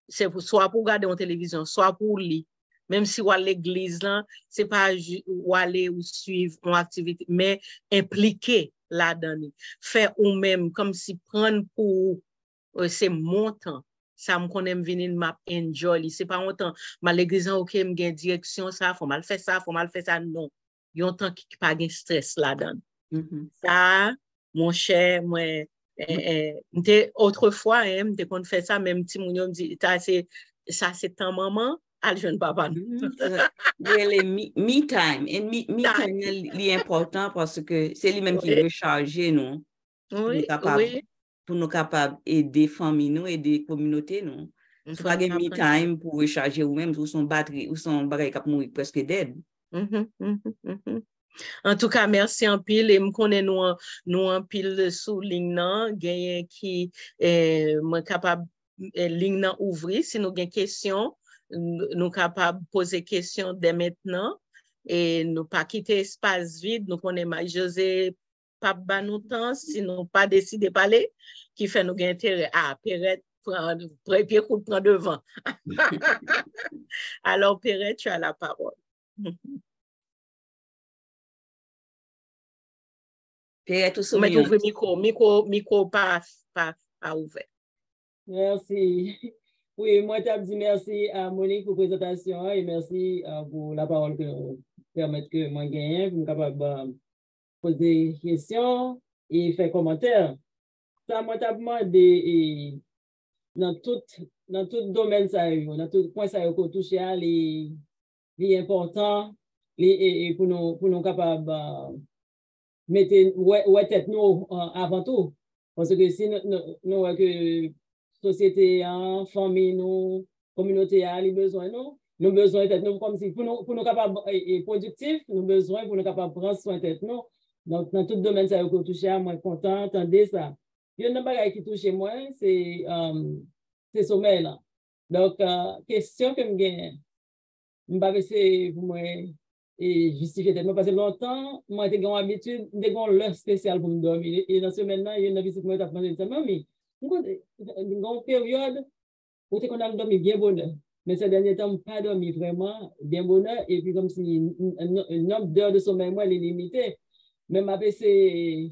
c'est soit pour regarder en télévision, soit pour lire. Même si ou à l'église là, c'est pas ou aller ou suivre une activité, mais impliquer là-dedans. Faire ou même comme si prendre pour c'est mon temps. Ça me connaît venir m'a enjoy. C'est pas mon temps. Ma l'église OK, me gain direction ça, faut mal faire ça, faut mal faire ça non. Il y a un temps qui pas gain stress là-dedans. Ça mon cher, moi autrefois, m'te qu'on fait ça, même petit moun dit ça c'est ton maman, al jeune papa. Really, me time. Et me time est important parce que c'est lui-même qui recharge nous. Pour nous capables d'aider famille nous, aider communauté nous. C'est pas de me time pour recharger ou même ou son batterie ou son bagage qui mourir presque dead. En tout cas, merci en pile et me connais nous en pile sous ligne nan, gagne qui moi capable ligne nan ouvri. Si nous avons des questions, nous sommes capables de poser des questions dès maintenant. Et nous pas quitter espace vide. Nous connaissons Marie-Josée, pas ban nous temps, si nous pas décidé de parler, qui fait nous gagner intérêt. Ah, Perrette, pied coup prend devant. Alors, Perrette, tu as la parole. Perrette, tout ça. Mais ouvre micro pas ouvert. Merci. Oui, moi, je dis merci à Monique pour la présentation et merci pour la parole que permettre que moi gagne, pour capable de poser des questions et faire commentaires. Ça m'a demandé dans tout domaine, dans tout point, ça qu'on touche à les importants et pour nous capables mettre tête nous avant tout. Parce que si nous que société, famille, nous, communauté, les besoins, nous besoin d'être nous comme si pour nous capables et productifs, nous besoin pour nous capables de prendre soin de nous. Donc, dans tout domaine, ça qu'on touche à, moi, content, attendez ça. Il y a une chose qui touche moi, c'est sommeil là. Donc, question que je gagne, je ne vais pas essayer pour moi et justifier tellement parce que longtemps, moi, j'ai l'habitude, j'ai l'heure spéciale pour me dormir. Et dans ce moment, il y a une visite qui m'a demandé de dire, mais une période où tu as dormi bien bonheur. Mais ces derniers temps, je n'ai pas dormi vraiment bien bonheur. Et puis, comme si un nombre d'heures de sommeil, moi, elle est limitée. Mais ma c'est.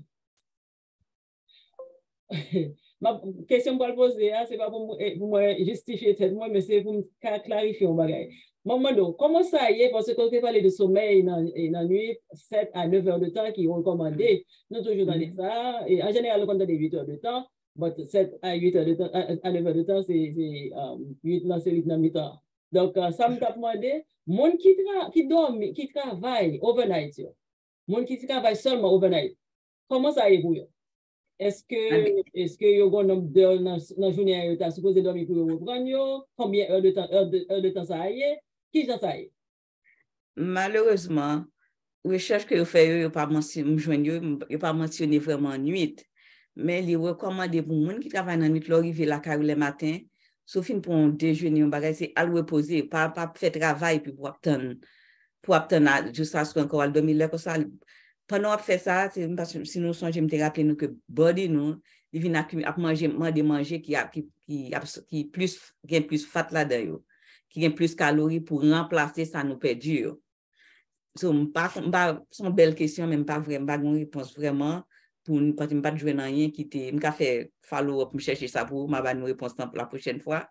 Ma question pour le poser, ce n'est pas pour moi justifier moi, mais c'est pour me clarifier un bagage. Maman, comment ça y est, parce que quand tu parles de sommeil dans la nuit, 7 à 9 heures de temps qui est recommandé, nous toujours dans ça, et en général, on donne 8 heures de temps, mais 7 à 8 heures de temps, à 9 heures de temps, c'est 8 dans 8 dans mi-temps. Donc, ça me t'a demandé, monde qui dorme, qui travaille overnight, monde qui travaille seulement overnight, comment ça y est pour eux? Est-ce que y a un nombre d'heures dans la journée, tu as supposé dormir pour reprendre? Combien d'heures de temps ça y est? Qui j'en sais? Malheureusement, recherche que vous faites, vous pas mentionné vraiment nuit. Mais il est recommandé pour les gens qui travaillent dans la nuit, l'arrivée la carrière le matin, sauf pour un déjeuner, un bagage, c'est à reposer, pas faire travail puis pour obtenir jusqu'à ce qu'on ait dormir comme ça. Pendant qu'on fait ça, si nous songeons, je me rappelle que body nous, il vient à manger qui a plus fat là-dedans, qui a plus calories pour remplacer ça nous perdu. C'est une belle question, même pas vraiment, pas une réponse vraiment pour ne pas jouer dans rien qui était, me fait follow-up, me chercher ça pour ma bonne réponse la prochaine fois.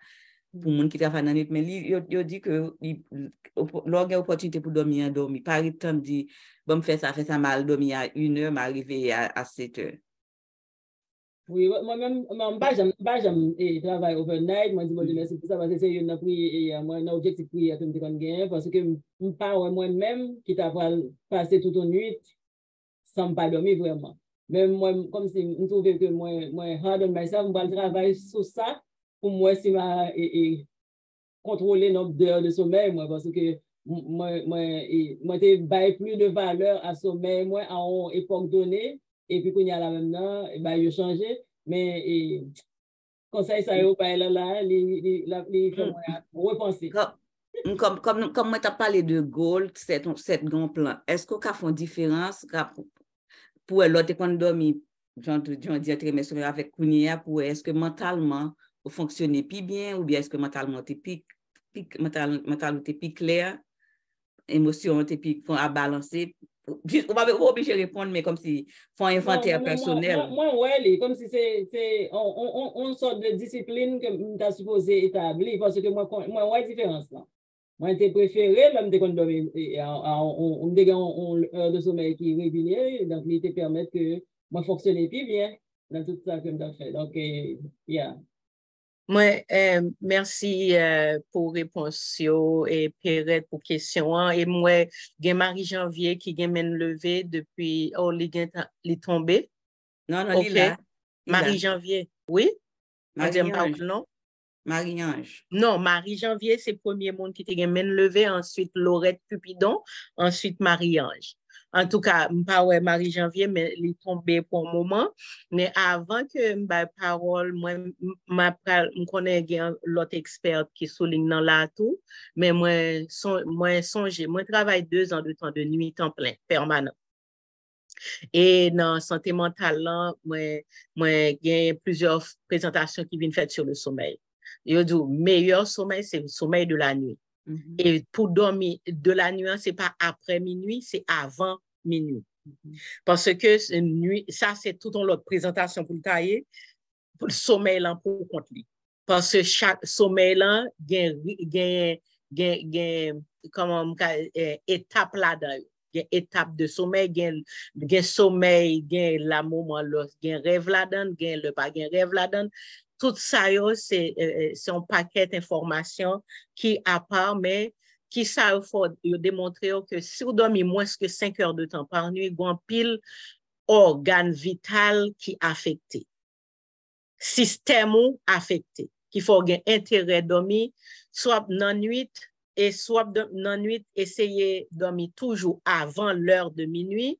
Pour les gens qui travaillent dans la nuit, mais il dit que l'on a opportunité pour dormir, par exemple, dit, bon, fait ça mal, dormir à 1 heure, m'arriver à 7 heures. Oui, moi-même, je travaille overnight, moi, je dis, bon, merci pour ça, parce que c'est un objectif que je gagne, parce que je parle moi-même qui t'a passé toute une nuit sans ne pas dormir vraiment. Même moi, comme si je trouvais que moi, hard on myself, je vais travailler sur ça, pour moi, si je contrôler le nombre d'heures de sommeil, moi, parce que moi, je plus de valeur à sommeil, moi, à une époque donnée, et puis, quand il y a là maintenant, il a changé, mais conseil, ça y est, là, il fait repenser. Comme moi, tu as parlé de goal, c'est grand plan. Est-ce qu'on a fait une différence pour l'autre qu'on dormi, j'en dis trimestre avec Kounia, pour est-ce que mentalement, vous fonctionnez plus bien, ou bien est-ce que mentalement, tu es plus clair, émotion, tu es plus à balancer? On va pas obligé de répondre, mais comme si font un inventaire personnel. Moi, ouais, comme si c'est une sorte de discipline que tu as supposé établir, parce que moi, ouais, différence là. Moi, j'ai préféré, même dès qu'on dormait, on a une heure de sommeil qui est régulière, donc il te permet que moi fonctionner plus bien dans tout ça que je fais. Donc, yeah. Moi, merci pour réponse et Perrette pour question. Et moi, j'ai Marie-Janvier qui est levé depuis, il est tombé. Non, okay. Il est là. Marie-Janvier, oui? Marie-Ange. Non? Marie-Ange. Non, Marie-Janvier, c'est le premier monde qui était levé, ensuite Laurette Cupidon, ensuite Marie-Ange. En tout cas, pas ouais Marie-Janvier, mais il est tombé pour un moment. Mais avant que je parole, moi, je connais l'autre expert qui souligne dans la tout, mais moi, songe, moi, travaille 2 ans de temps de nuit temps plein, permanent. Et dans la santé mentale, là, moi, j'ai plusieurs présentations qui viennent faites sur le sommeil. Je dis, le meilleur sommeil, c'est le sommeil de la nuit. Et pour dormir de la nuit, ce n'est pas après minuit, c'est avant minuit. Parce que nuit, ça, c'est tout en l'autre présentation pour le tailler, pour le sommeil là, pour compte lui. Parce que chaque sommeil là, il y a étape là-dedans. Il y a étape de sommeil, il y a sommeil, il y a la moment là, il y a rêve là-dedans, il y a le pas, il y a rêve là-dedans. Tout ça, c'est un paquet d'informations qui à part, mais qui ça, il faut démontrer que si vous dormez moins que 5 heures de temps par nuit, il y a un pile organe vital qui affecté. Système affecté. Qu'il faut avoir intérêt de dormir, soit dans la nuit, et soit dans la nuit, essayer de dormir toujours avant l'heure de minuit.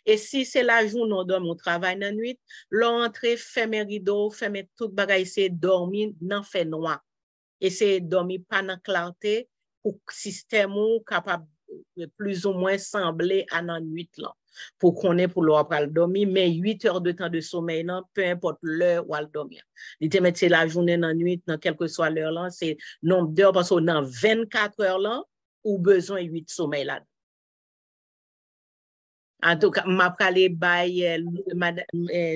Et si c'est la journée, on dort, on travaille dans la nuit, l'entrée, fermer rideau, fermer tout bagage, essayer de dormir, n'en fait noir. Essayer de dormir pas dans la clarté pour que le système capable plus ou moins sembler à la nuit là. Pour qu'on ait pour le dormir, mais 8 heures de temps de sommeil, non, peu importe l'heure où elle dormir. Il te met la journée dans la nuit, dans quelle que soit l'heure là, c'est nombre d'heures parce que dans 24 heures là, ou besoin 8 sommeil là. En tout cas, m'a parlé by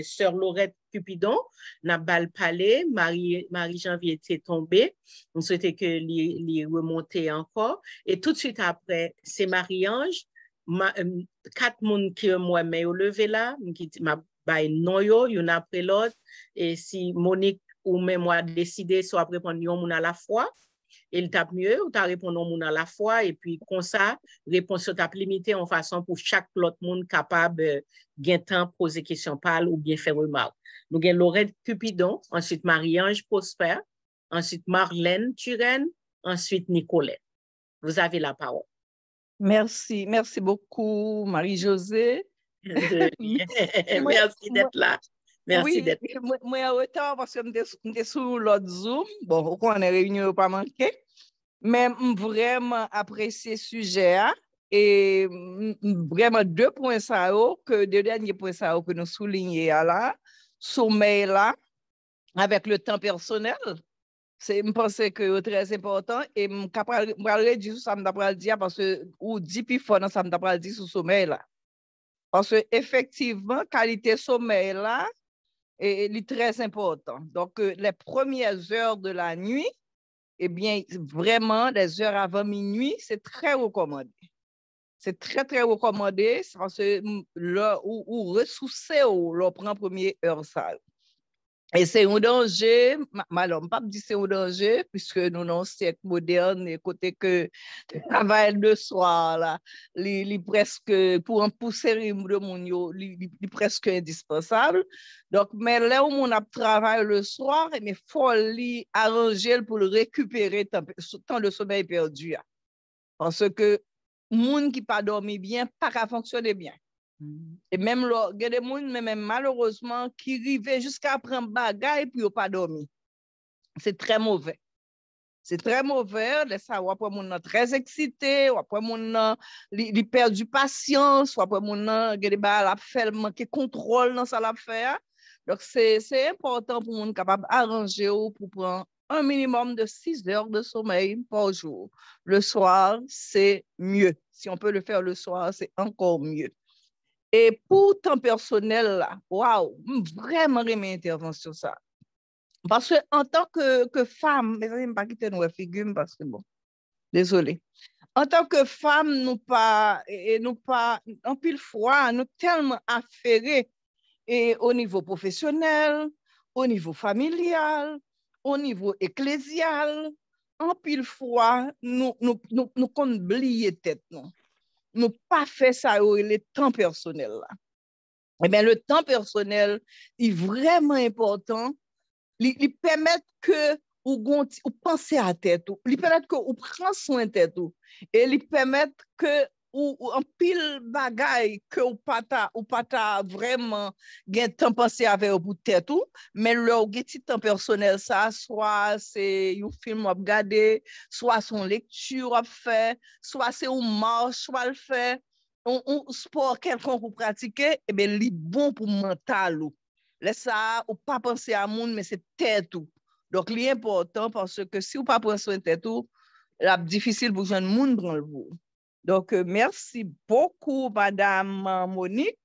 sœur Laurette Cupidon, n'a pas parlé, Marie-Janvier était tombée, on souhaitait que lui remonter encore, et tout de suite après, c'est Marie-Ange, 4 personnes qui moi mais au levé là, qui m'a bay non yo, une après l'autre, et si Monique ou même moi décidé soit répondre yon moun à la fois, il tape mieux, ou t'as répondu moun à la fois, et puis comme ça, réponse t'a limité en façon pour chaque autre monde capable gain temps poser question parle ou bien faire remarque. Nous avons Laurette Cupidon, ensuite Marie-Ange Prosper, ensuite Marlène Turenne, ensuite Nicolette. Vous avez la parole. Merci beaucoup, Marie-Josée. Merci d'être là. Merci d'être là. Oui, moi, autant parce que je suis sur l'autre Zoom. Bon, on est réunis, pas manqué. Mais vraiment apprécié ce sujet. Et vraiment 2 points deux derniers points que nous soulignons là. Sommeil là, avec le temps personnel. Je pense que c'est très important et je vais réduire ça parce que ou 10 plus fort ça me dire sur sommeil là. Parce que effectivement qualité sommeil là est très important. Donc les premières heures de la nuit, eh bien vraiment les heures avant minuit, c'est très recommandé. C'est très très recommandé parce que là où ressourcer ou prend première heure ça. Et c'est un danger, malheureusement, pas dire c'est un danger, puisque nous sommes siècle moderne, et côté que le travail le soir, là, presque, pour un pousser de mon il presque indispensable. Donc, mais là où on a travaillé le soir, il faut arranger pour le récupérer tant de sommeil perdu. Parce que le monde qui n'a pas dormi bien, pas qu'à fonctionner bien. Et même il y a des gens, même malheureusement, qui arrivent jusqu'à prendre bagaille puis ils pas dormi. C'est très mauvais. C'est très mauvais. Ça, ou après, on est très excité, ou après, on il perd du patience, ou après, on a des bagailles à faire, manquer contrôle dans ça la faire. Donc, c'est important pour nous capable d'arranger pour prendre un minimum de 6 heures de sommeil par jour. Le soir, c'est mieux. Si on peut le faire le soir, c'est encore mieux. Et pour temps personnel, là, waouh, vraiment aimé intervention ça. Parce que en tant que femme, mais je ne vais pas quitter nos figures parce que bon, désolé. En tant que femme, nous pas, en pile fois, nous tellement affairés et au niveau professionnel, au niveau familial, au niveau ecclésial, en pile fois, nous qu'on oublier tête, non. Nous pas fait ça au le temps personnel là. Eh bien, le temps personnel est vraiment important. Il permet que ou penser à tête, il permet que ou prend soin de tête et il permet que ou un pile bagay que ou pas vraiment gen temps penser avec ou tête tout, mais leur gen ti temps personnel ça, soit c'est un film à regarder, soit son lecture à faire, soit c'est une marche soit le faire, un sport quelconque pour pratiquer, et ben li bon pour mental ou. Laisse ça ou pas penser à monde mais c'est tête tout. Donc li important parce que si ou pas prendre soin de tête tout, la difficile pour jeune monde prendre vous. Donc, merci beaucoup, Madame Monique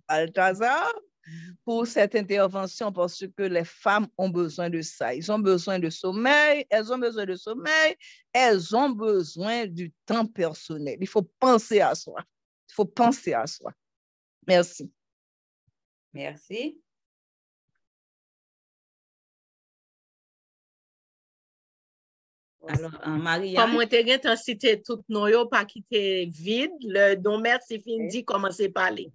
Balthazar, pour cette intervention parce que les femmes ont besoin de ça. Ils ont besoin de sommeil, elles ont besoin de sommeil, elles ont besoin du temps personnel. Il faut penser à soi. Il faut penser à soi. Merci. Merci. Alors, Marie-Anne. Comme moi, tu as cité tout nos pas quitté vide, le don merci fini commencer à parler.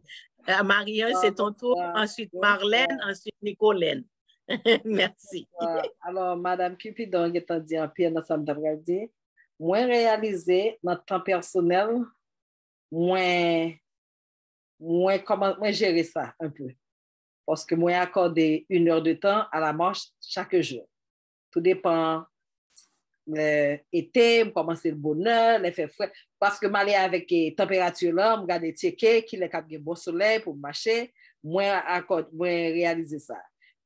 Marie-Anne, c'est ton tour, ensuite Marlène, ensuite Nicolène. Merci. Alors, Madame Cupidon, je t'ai dit un peu dans ça, je dit, moins réaliser notre temps personnel, moins comment gérer ça un peu. Parce que moi, accorder 1 heure de temps à la marche chaque jour. Tout dépend l'été, comment c'est le bonheur, l'effet frais. Parce que m'aller avec la température là, je regarde checker qu'il est capable de bon soleil pour marcher, moins réaliser ça.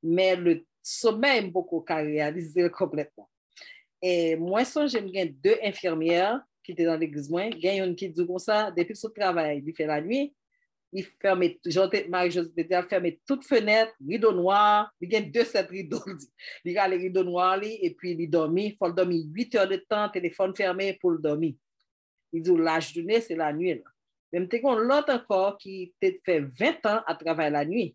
Mais le sommeil, beaucoup qu'à réaliser complètement. Et moi, j'aime bien 2 infirmières qui étaient dans l'église. Il y a une qui dit comme ça, depuis son travail, il fait la nuit, il ferme, Marie-Josée ferme toutes fenêtres, rideau noir, il y a 2-7 rideaux. Il a les rideaux noirs et puis il dormit, il faut dormir 8 heures de temps, téléphone fermé pour le dormir. Il dit la journée, c'est la nuit. Là. Même l'autre encore qui fait 20 ans à travailler la nuit,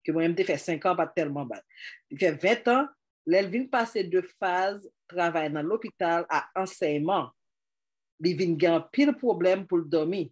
que moi-même fait 5 ans, pas tellement bas. Il fait 20 ans, elle vient passer de phase travail dans l'hôpital à enseignement. Il vient gagner pile problème pour le dormir.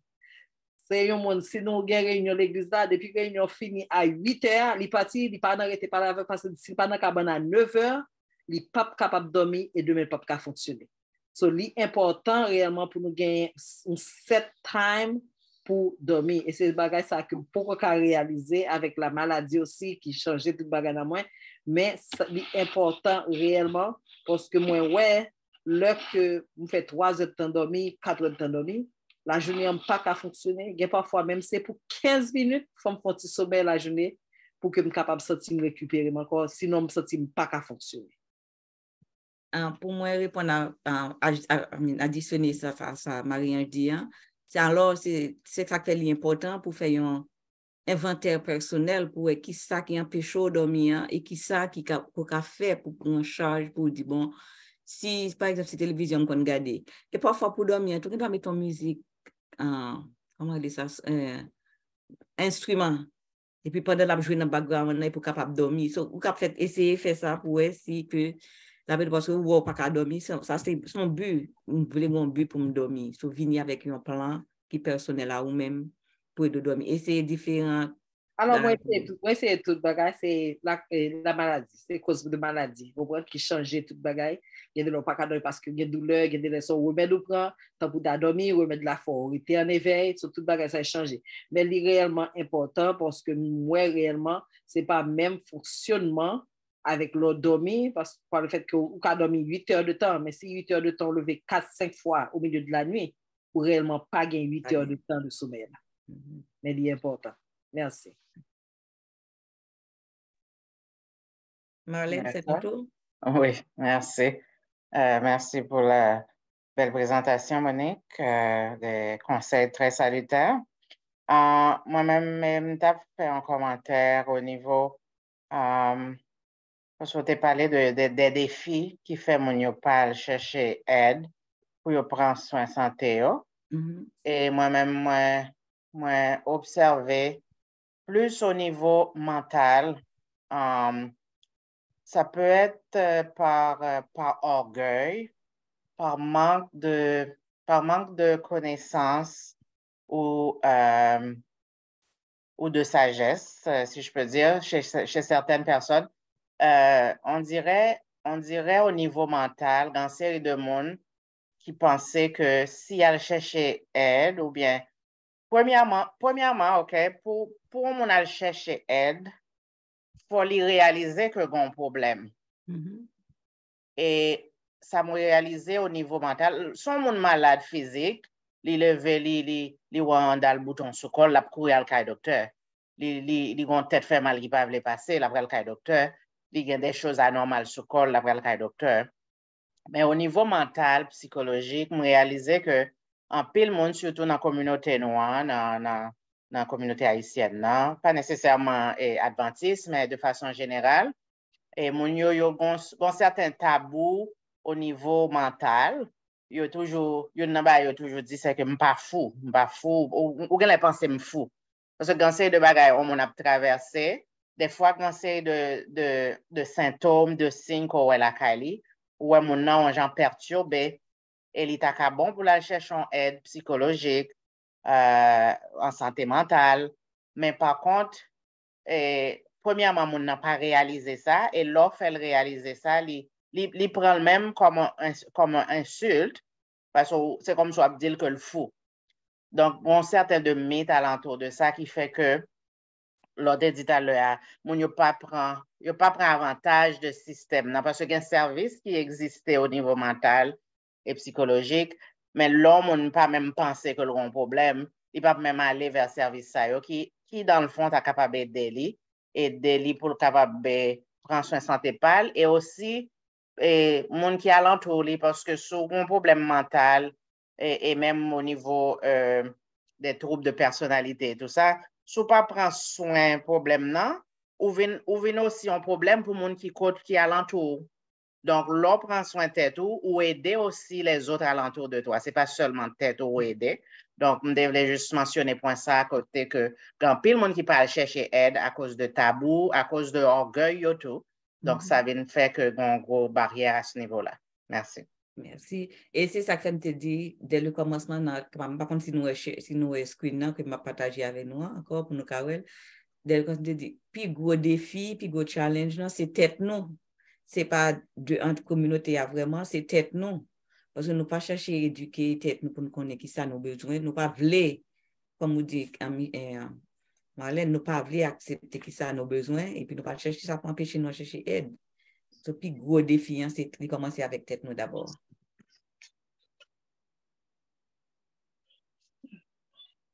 C'est un monde, si nous avons une réunion à l'église là, depuis que la réunion finit à 8 heures, il est parti, il n'est pas arrêté par la parce que s'il n'est pas dans la cabane à 9 heures, il n'est pas capable de dormir et demain, il n'est pas capable de fonctionner. So, l'important réellement pour nous gagner un set time pour dormir. Et c'est bagage ça que pourquoi réaliser avec la maladie aussi qui changeait tout bagage à moi. Mais c'est important réellement parce que moi, ouais, l'heure que vous faites 3 heures de temps dormir, 4 heures de temps dormir, la journée n'a pas qu'à fonctionner. Il y a parfois même c'est pour 15 minutes, il faut me faire un petit sommeil la journée pour que je sois capable de sentir me récupérer encore. Sinon, je ne sens pas qu'à fonctionner. Pour moi, répondre additionner ça à Marie-Anne dit, alors c'est ça qui est important pour faire un inventaire personnel pour qui ça qui empêche de dormir et qui ça qui peut faire pour prendre en charge pour dire bon si par exemple c'est télévision qu'on regarde et parfois pour dormir tu ne peux pas mettre en musique comment on dit ça instrument et puis pendant la jouer dans le background on est pour capable dormir so ou capable essayer faire ça pour essayer que la parce que ou pas capable dormir ça c'est son but on voulait un but pour me dormir so venir avec un plan qui personnel à ou même pour de dormir et c'est différent. Alors moi c'est tout bagage c'est la maladie c'est cause de maladie vous voyez qui changer tout bagage il y a de pas dormir parce que il y a douleur il y a des son remettre ou prend temps pour dormir remettre de la force était en éveil sur tout bagage ça a changé mais c'est réellement important parce que moi réellement c'est pas même fonctionnement avec l'autre dormir parce que par le fait que vous avez dormi 8 heures de temps mais si 8 heures de temps lever 4-5 fois au milieu de la nuit pour réellement pas gagner 8 heures de temps de sommeil mais c'est important. Merci. Marlène, c'est ton tour? Oui, merci. Merci pour la belle présentation, Monique, des conseils très salutaires. Moi-même, j'ai fait un commentaire au niveau, je souhaitais parler des défis qui font mon pas chercher aide pour prendre soin de santé. Et moi-même, moi observé plus au niveau mental. Ça peut être par orgueil, par manque de connaissances ou de sagesse, si je peux dire, chez certaines personnes. On dirait au niveau mental, dans une série de monde, qui pensait que si elle cherchait aide, ou bien, premièrement, OK, pour mon aller chercher aide, pour lui réaliser que j'ai un problème. Et ça m'a réalisé au niveau mental. Son monde malade physique, il levé, il dans le bouton sous col, il courir à le docteur. Il a tête fait mal, il ne peut pas passer, il a le docteur. Il y a des choses anormales sous col, il a le docteur. Mais au niveau mental, psychologique, je réalisé que en pile monde, surtout dans la communauté noire, dans la communauté haïtienne, pas nécessairement adventiste, mais de façon générale, et mon yo gon certain tabou au niveau mental. Yo toujours dit c'est que m'pas fou, ou gen les pensées m'fou. Parce que quand c'est de bagaille on a traversé, des fois quand c'est de symptômes, de signes qu'on la kali, ou mon nan j'en perturbé, et l'état ka bon pour la chercher en aide psychologique, en santé mentale. Mais par contre, premièrement, mon n'a pas réalisé ça, et l'offre, elle réaliser ça, il prend le même comme un insulte, parce que c'est comme ça dire que le fou. Donc, bon, certains de mythes alentour de ça qui fait que, l'autre dit à l'heure, mon n'a pas prend avantage de système, non, parce qu'il y a un service qui existait au niveau mental et psychologique, mais l'homme n'a pas même pensé que le problème, il ne peut même aller vers le service ça, qui dans le fond, est capable d'aider lui pour capable de prendre soin de santé pâle et aussi monde qui alentour lui parce que sur un problème mental et même au niveau des troubles de personnalité tout ça si pas prendre soin problème non ou vient aussi un problème pour monde qui alentour. Donc l'on prend soin de tête ou aider aussi les autres alentours de toi, c'est pas seulement tête ou aider. Donc, je devais juste mentionner point ça à côté que quand pile monde qui parle chercher aide à cause de tabou, à cause de orgueil et tout. Donc, ça vient faire que une grosse barrière à ce niveau-là. Merci. Merci. Et c'est ça que je te dis dès le commencement, par contre, si nous screen que m'a partagé avec nous encore pour nous carrer, dès le commencement, je dis, puis gros défi, puis gros challenge, c'est tête nous. C'est pas entre communautés, vraiment, c'est tête nous. Parce que nous pas chercher à éduquer tête nous pour nous connaître qui ça nos besoins, nous pas voulons, comme vous dites, Marlène, nous pas voulons accepter qui ça nos besoins, et puis nous pas chercher ça pour empêcher nous chercher aide. Ce plus gros défi, c'est de commencer avec tête nous d'abord.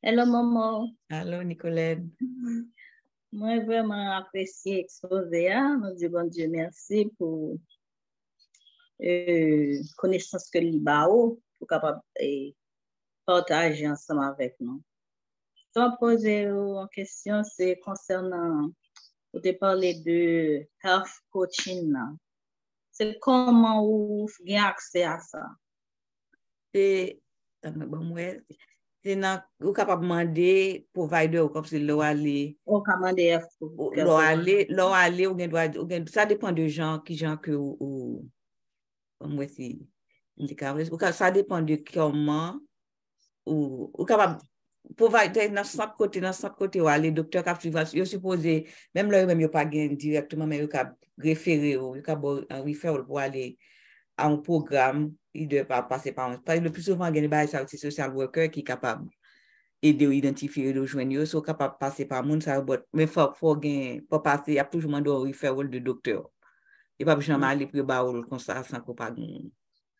Hello, Momo. Allô, Nicolette. Moi, vraiment apprécié l'exposé. Nous disons, bon Dieu, merci pour connaissance que l'IBAO pour capable partager ensemble avec nous. Je vais poser une question, c'est concernant, vous avez parlé de health coaching. C'est comment vous avez accès à ça? C'est vous capable de demander provider comme si l'eau aller. Ou commander l'eau aller ou ça dépend de gens que ou moi si ça dépend de comment ou capable provider dans chaque côté ou aller docteur cap yo supposé même là même yo pas directement mais yo cap référer ou yo cap referral pour aller à un programme, il doit pas passer par un. Parce que le plus souvent, il y a des social worker qui est capable d'aider ou identifier les joindre, ils sont capables de passer par monde, mais il faut pas passer, il y a toujours demandé un referral de docteur. Il n'y a pas besoin d'aller pour le comme ça sans qu'on pas.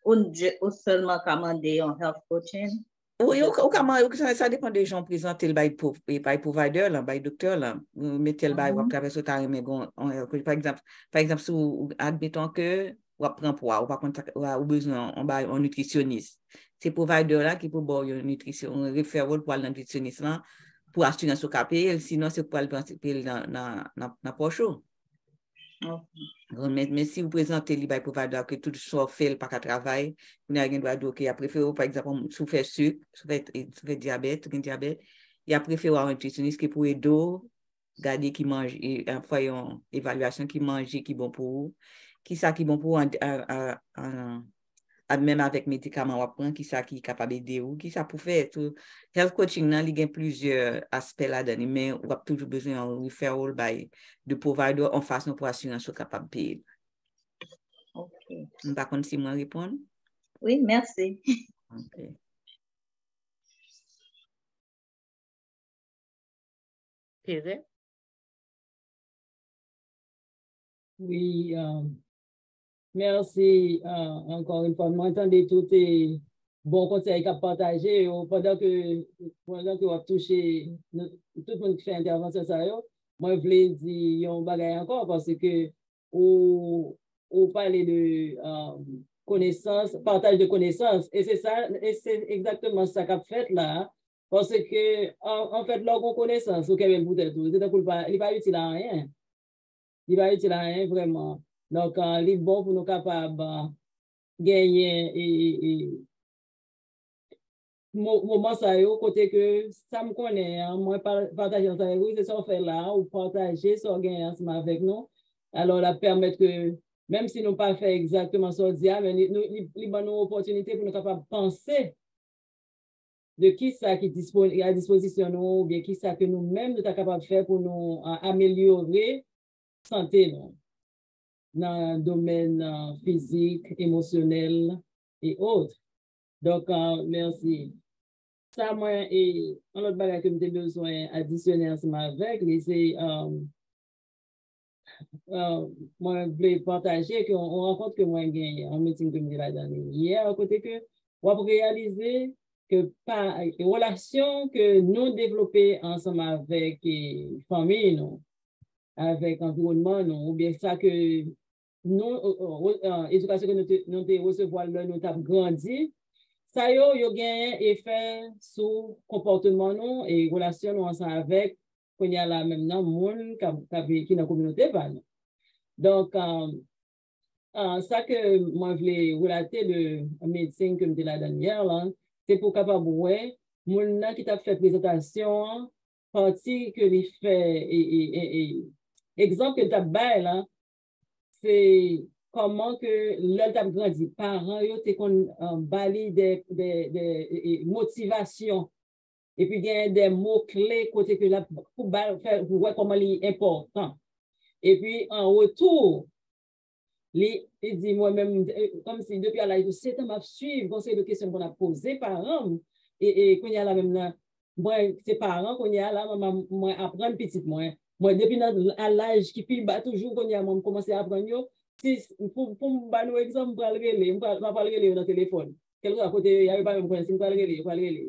Ou seulement commander un health coaching? Oui, ça dépend des gens présentés le provider, le docteur, là, mettez le bail, ou traverser par exemple, si admettons que ou prend poids ou par contre ou besoin un nutritionniste, c'est provider là qui peut boire une nutrition un référent pour le nutritionniste là pour assurer son capé, sinon c'est pour le principe dans poche. Mais si vous présentez le provider que tout soit fait pas qu'à travail, vous n'avez pas de qui a préféré par exemple souffrir sucre, souffrir diabète, il a préféré un nutritionniste qui pour aider garder qui mange et faire une évaluation qui mange qui bon pour vous. Qui ça qui est bon pour même avec médicaments ou prendre qui ça qui est capable d'aider ou qui ça pour faire tout health coaching là il y a plusieurs aspects là-dedans mais on a toujours besoin d'un referral by de provider en façon pour assurer soit capable de payer. OK. Par contre si moi répondre Oui, merci. Ok. Pierre? Oui, merci encore une fois. M'entendez tout et bon conseil qu'a partagé pendant que vous avez touché tout le monde qui fait intervention ça yo. Moi je voulais dire un bagage encore parce que on parlait de connaissance, partage de connaissances et c'est ça et c'est exactement ça qu'a fait là parce que en fait lorsqu'on connaissance au Québec peut-être c'est donc il pas utile à rien. Il va utile à rien vraiment. Donc, il est bon pour nous capables de gagner et moment ça yo côté que ça me connaît moi partager ça avec vous c'est ça on fait là ou partager ça gagner ensemble avec nous alors la permettre que même si nous pas fait exactement ça dit mais nous une opportunité pour nous capables de penser de qui ça qui disponible à disposition nous ou bien qui ça que nous-mêmes nous sommes capables de faire pour nous améliorer santé nous dans le domaine physique, émotionnel et autres. Donc, merci. Ça, moi, et un autre bagage que j'ai besoin d'additionner ensemble avec, c'est, moi, je voulais partager qu'on rencontre que moi, j'ai en meeting que j'ai la dernière hier, à côté que, on va réaliser que par les relations que nous développons ensemble avec les familles, nous, avec l'environnement, ou bien ça que nous, éducation que nous recevoir là, nous avons grandi, ça yo gagne effet sur comportement nous et relation nous ensemble avec qu'on y a là même dans monde qui dans la communauté pas nous. Donc ça que moi je voulais relater le médecin que me dit la dernière là, c'est pour capable ouais monde qui t'a fait présentation partie que il fait et exemple que tu as bail là c'est comment que l'autre a grandi parents yo te kon bali des motivations et puis il y a des mots clés côté que là pour faire pour voir comment il est important et puis en retour il dit moi-même comme si depuis à l'âge de 7 ans m'a suivre conseil de questions qu'on a posé parents et qu'on y a là même là moi c'est parents qu'on y a là moi apprendre petit moi depuis à l'âge qui puis bah toujours qu'on y a moi commencer à apprendre si pour me donner un exemple je parler dans le téléphone quelque à côté il y avait pas même connaissance parler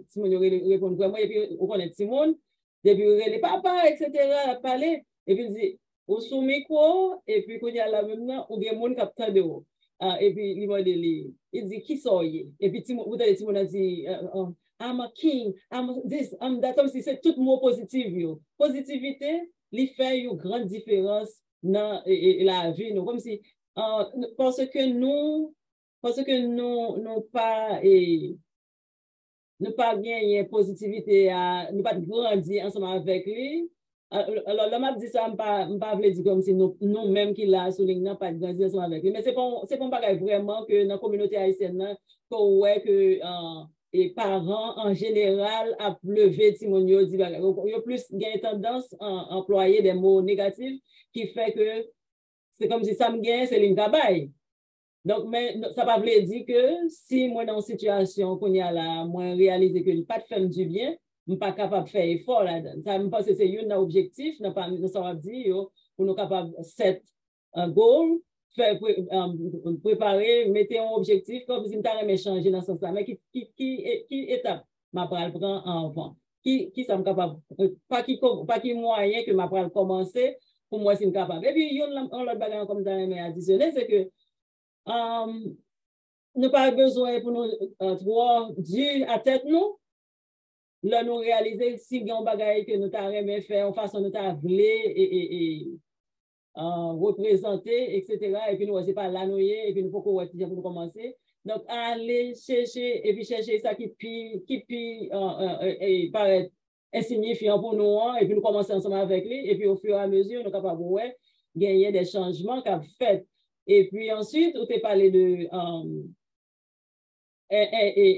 si mon répondre moi et puis on connaît Simone depuis les papa etc. parler et puis dit au sous micro et puis quand il y a là maintenant on gagne monde capteur de haut et puis il dit qui soyez et puis vous avez Simone a dit I'm a king I'm this I'm that comme si c'est tout mot positif yo positivité li fait une grande différence dans la vie nous comme si parce que nous pas gagner positivité nous pas grandir ensemble avec lui alors là m'a dit ça pas veut dire comme si nous même qui là souligne pas grandir ensemble avec lui mais c'est pas bagage vraiment que dans la communauté haïtienne qu'on ouais que et parents en général à lever timonio dit bagage yo plus gagne tendance à employer des mots négatifs qui fait que c'est comme si ça me gagne c'est l'incabaye. Donc, mais ça ne veut pas dire que si moi, dans une situation qu'on y a là, moi, réaliser que je ne pas faire du bien, je ne suis pas capable de faire effort là-dedans. Ça me pense que c'est un objectif, nous savons dire, pour nous capables de set un goal, faire préparer, mettre un objectif, comme si nous avons changer dans ce sens-là. Mais qui étape ma pral prend en avant? Qui ça me capable? Pas qui moyen que ma pral commencer pour moi, c'est capable. Et puis, il y a un autre bagage comme ça, mais additionné, c'est que nous pas besoin pour nous trop dur à tête nous là nous réaliser si il y a un bagage que nous t'avons fait en façon nous t'avons et représenter etc. et puis nous c'est pas là nous et puis nous faut qu'on pour nous commencer donc aller chercher et puis chercher ça qui paraît insignifiant pour nous et puis nous commencer ensemble avec lui et puis au fur et à mesure nous capable ouais gagner des changements qu'a fait. Et puis ensuite, on t'a parlé de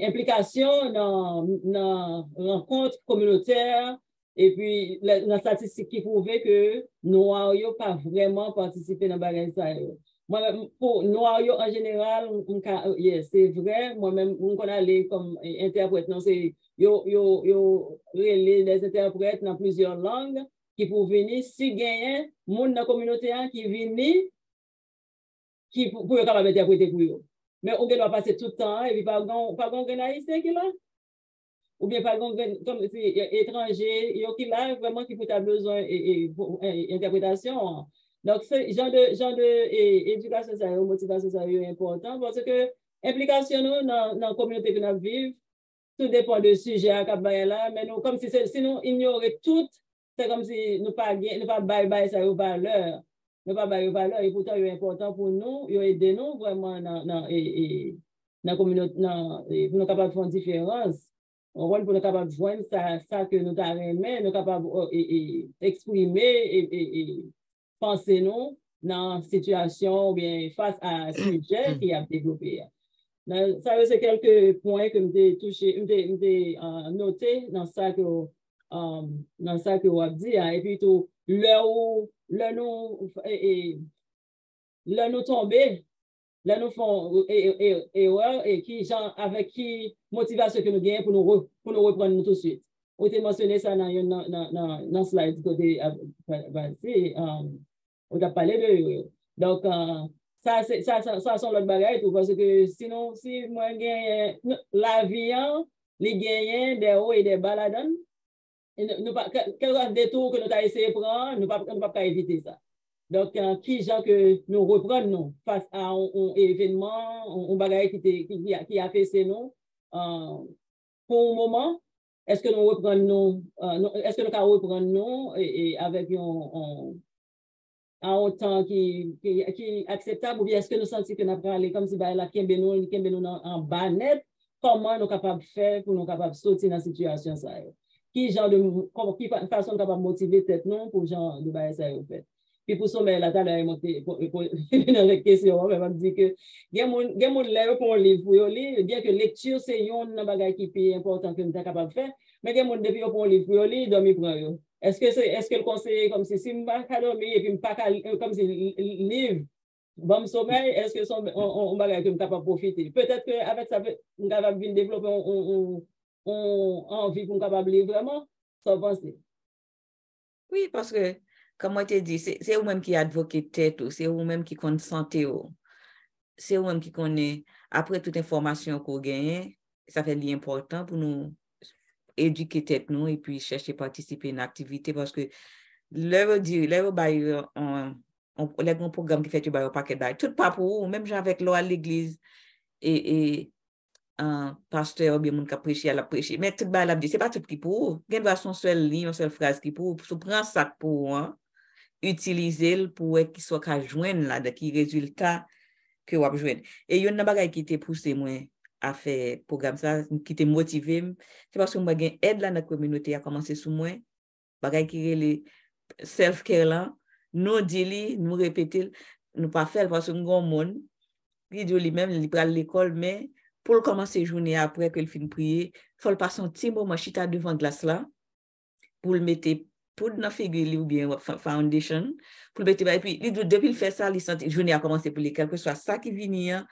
implication dans rencontres communautaires et puis la statistique qui prouvait que Noirs n'ont pas vraiment participé dans le bagage. Moi, pour noir en général, c'est vrai, moi-même, on connaît aller comme interprète, non, c'est les interprètes dans plusieurs langues qui pour venir, si gagnent, monde dans la communauté qui viennent, qui pour capable interpréter pour eux. Mais on doit passer tout le temps, et puis pas grand haïtien qui là, ou bien pas grand comme étranger, qui là, vraiment qui peut avoir besoin d'interprétation. Donc, ce genre de éducation, motivation, ça est important parce que l'implication dans la communauté que nous vivons, tout dépend du sujet à là, mais nous, comme si nous ignorions tout, c'est comme si nous pas bailler ça aux valeurs. Nous pas bailler aux valeurs, et pourtant, c'est important pour nous, aider nous vraiment dans la communauté, pour nous capables de faire une différence. Pour nous capables de joindre ça que nous avons, nous capables d'exprimer et penser nous dans une situation ou bien face à un sujet qui a développé. Ça, c'est quelques points que j'ai touché, j'ai noté dans ça que vous avez dit. Et puis, tout, là nous tomber, là nous font erreur et qui, genre, avec qui motivation que nous gagnons pour nous reprendre tout de suite. On a mentionné ça dans le slide côté, on a parlé de donc, ça sont l'autre bagaille tout, parce que sinon, si moi gagne la vie, les gagnants des hauts et des bas là-dedans, quel détour que nous avons essayé de prendre, nous ne pouvons pas éviter ça. Donc, qui gens que nous reprenons face à un événement, un bagaille qui a fait nous, pour un moment, est-ce que nous reprenons, est-ce que nous pouvons reprendre et avec en autant qui est acceptable, ou bien est-ce que nous sentons que nous avons parlé comme si la nous en bas net, comment nous sommes capables de faire pour nous capables de sortir dans la situation ça. Qui genre de façon capable de motiver peut-être non pour genre de bailler ça au fait. Puis pour ça, mais là, t'as l'air monté pour avec question, mais on me dit que il y a mon lèvre pour un livre pour lire, bien que lecture c'est un bagage qui est important que nous sommes capables de faire, mais il y a mon depuis pour un livre pour lire, dormir pour eux. Est-ce que le conseil comme si je ne pas dormir et puis pas comme si livre bon sommeil, est-ce que son on bagage que nous capable profiter? Peut-être qu'avec ça nous capable de développer envie pour nous capable lire vraiment, ça penser. Oui, parce que comme moi t'ai dit, c'est vous-même qui advocate tête, c'est vous-même qui connaît santé, c'est vous-même qui connaît après toute information qu'on gagne, ça fait l'important pour nous éduquer tête nous et puis chercher à participer à une activité parce que l'heure bail on les grands programmes qui fait tu bail au paquet bail tout pas pour même avec l'eau à l'église et un pasteur ou bien moun ka prêcher à la prêcher mais tout bail la dit c'est pas tout qui pour gain doit son seul ligne une seule phrase qui pour prendre ça pour utiliser pour qu'il soit ka joindre là de qui résultat que on joindre et il y a une bagaille qui était poussé moi à faire programme ça qui était motivé c'est parce que moi gain aide là dans la communauté a commencé sous moi bagaille qui les self care là nous dit nous répéter nous pas faire parce que grand monde lui dit lui-même il prend l'école mais pour commencer journée après que il fin prier faut le passer un petit moment chita devant glace là pour le mettre pour dans figure ou bien foundation pour mettre et puis depuis il fait ça il sent journée a commencé pour lui quelque soit ça qui vient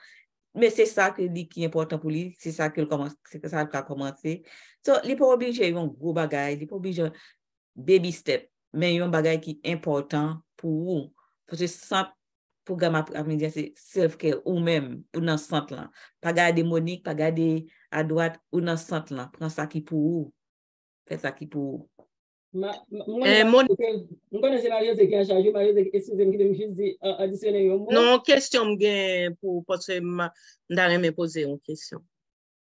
mais c'est ça qui est important pour lui c'est ça qu'il commence c'est que ça a commencé so il pas obligé un gros bagage il pas obligé baby step mais un bagage qui est important pour vous parce que ça programme à dire c'est self care ou même pour dans centre là pas garder Monique pas garder à droite ou dans centre là prends ça qui pour vous fais ça qui pour moi connais Mario qui a chargé Mario excusez-moi qui me juste additionner un mot non question pour parce que m'd'a me poser une question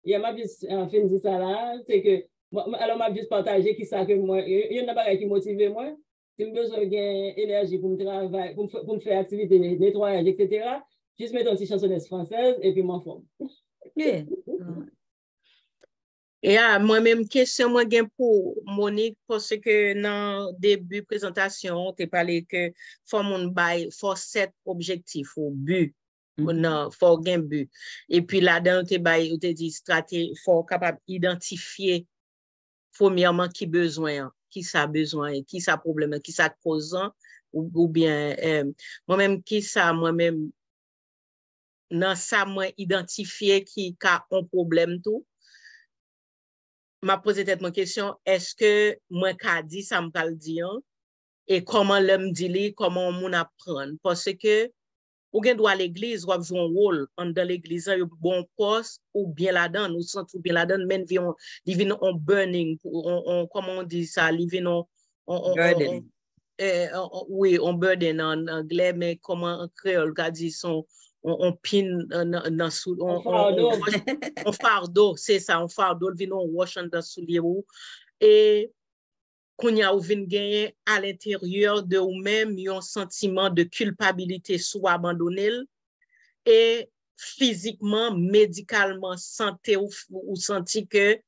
il y a ma vie fin dit ça là c'est que alors m'a juste partager qui ça que moi il y a une bagage qui motive moi si j'ai besoin d'énergie pour me travailler pour me faire activité nettoyage etc. juste mettre une petite chansonnette française et puis m'en forme. Yeah. Et moi-même, question moi pour Monique, parce que dans début présentation, tu parlé que faut mon bail, faut 7 objectifs au but. Non, faut gain but. Et puis là-dedans, tu bail, tu dit stratégie, faut capable identifier premièrement qui besoin, qui ça besoin, qui ça problème, qui ça causant ou bien moi-même qui ça moi-même dans ça, moi, identifier qui a un problème tout, m'a posé peut-être ma question, est-ce que moi, qu'a dit, ça me parle dire, et comment l'homme dit, comment on apprend? Parce que, ou bien doit l'église, ou jouer un rôle dans l'église, un bon poste, ou bien la donne, ou sent ou bien la donne, même vient en burning, comment on dit ça, Burden. oui, on burden en anglais, mais comment en créole, qu'a dit on pin dans sous on fardeau, c'est ça, on fardeau, vient on wash dans soulier ou et qu'on y a ou vient gagner à l'intérieur de ou même un sentiment de culpabilité soit abandonné et physiquement, médicalement, santé ou senti que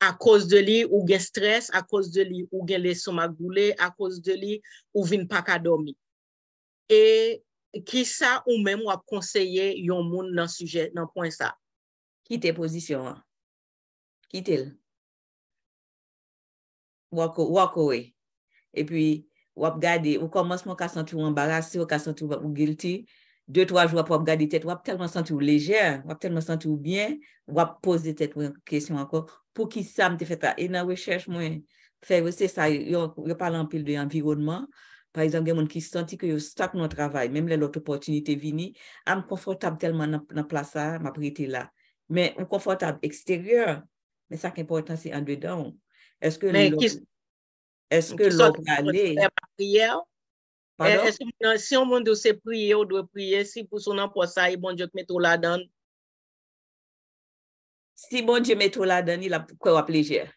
à cause de lui ou gen stress, à cause de lui ou gen l'estomac goulé, à cause de lui ou vin pas ka dormi. Et qui ça ou même ou a conseillé yon moun dans sujet dans point ça. Quitte position. Quitte. Walk away. Et puis, ou regarder, ou commence à sentir embarrassé, ou sentir ou guilty. 2-3 jours pour regarder tête, ou tellement sentir légère, ou tellement sentir bien, ou poser tête une question encore. Pour qui ça me fait ça? Et dans la recherche, moi, faire c'est ça, yo parle en pile de l'environnement. Par exemple, il y a des gens qui sentent que yo stuck dans le travail, même l'autre opportunité vini, am confortable tellement dans la place ça, m'a prêté là. Mais on confortable extérieur, mais ça qui est important c'est en dedans. Est-ce que l'autre aller prière? Pardon? Est-ce que si on doit se prier, on doit prier si pour son emploi ça, et bon Dieu met tout là-dedans. Si bon Dieu met tout là-dedans, il a quoi plaisir,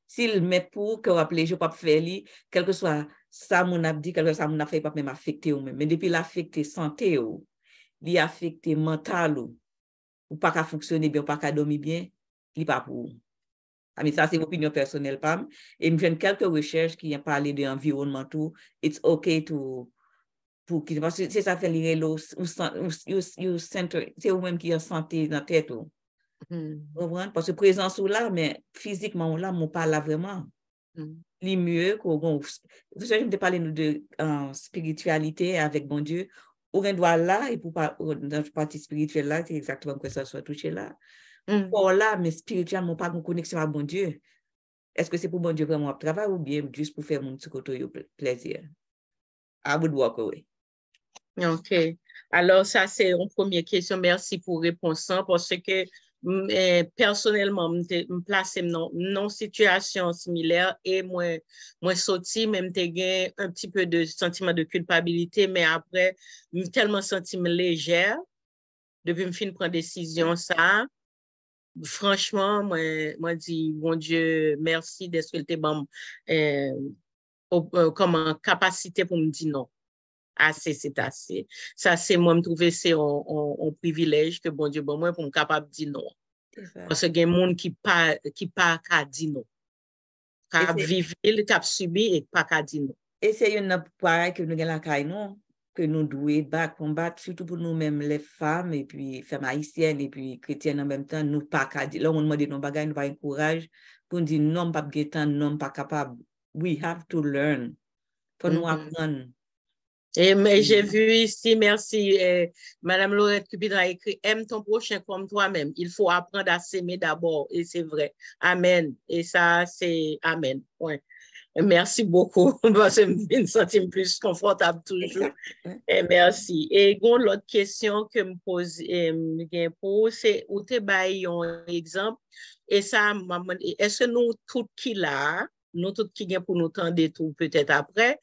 S'il met pour que plaisir pas faire lui, quel que soit ça mon a dit, quel que soit mon a fait pas même affecter ou même. Mais depuis l'affecter santé ou, il affecter mental ou pas qu'à fonctionner bien, ou pas qu'à dormir bien, il pas pour. Mais ça, c'est une opinion personnelle, Pam. Et je viens quelques recherches qui ont parlé de l'environnement tout. It's okay to, parce que c'est ça fait lire c'est vous-même qui a santé dans la tête. Parce que présence ou là, mais physiquement ou là, on parle là vraiment. Les mieux, vous savez, je me parler de spiritualité avec bon Dieu. On doit là, et pour dans la partie spirituelle là, c'est exactement que ça soit touché là. Pour là, mais spirituellement, pas une connexion à bon Dieu. Est-ce que c'est pour bon Dieu vraiment travail ou bien juste pour faire mon petit côté plaisir? I would walk away. OK. Alors, ça, c'est une première question. Merci pour réponse. Parce que personnellement, je me place dans une situation similaire et moi sorti, même j'ai un petit peu de sentiment de culpabilité, mais après, je me tellement senti légère depuis que je finis de prendre décision, ça. Franchement, moi dis, bon Dieu, merci d'être que tu comme capacité pour me dire non. Assez, c'est assez. Ça, c'est moi, me trouver, c'est un privilège que bon Dieu, bon, moi, pour me capable de dire non. Parce qu'il y a des gens qui pas qu'à dire non. Qui vivent, qui subi et pas qu'à dire non. Et c'est une pareille que nous avons la caille, non? Que nous devons combattre, surtout pour nous-mêmes, les femmes, et puis femmes haïtiennes, et puis chrétiennes en même temps, nous pas qu'à dire. Là, on demande nos bagages, nous pas encourage pour dire non, pas guettant, non, pas capable. We have to learn. Pour nous apprendre. Et mais j'ai vu ici, merci, Madame Laurette Cupidra a écrit, aime ton prochain comme toi-même. Il faut apprendre à s'aimer d'abord. Et c'est vrai. Amen. Et ça, c'est Amen. Ouais. Merci beaucoup. Parce que je me sens plus confortable toujours. Et merci. Et l'autre question que me pose, c'est où tu as un exemple. Et ça, est-ce que nous, tout qui là, nous, tout qui gagne pour nous tendre tout peut-être après,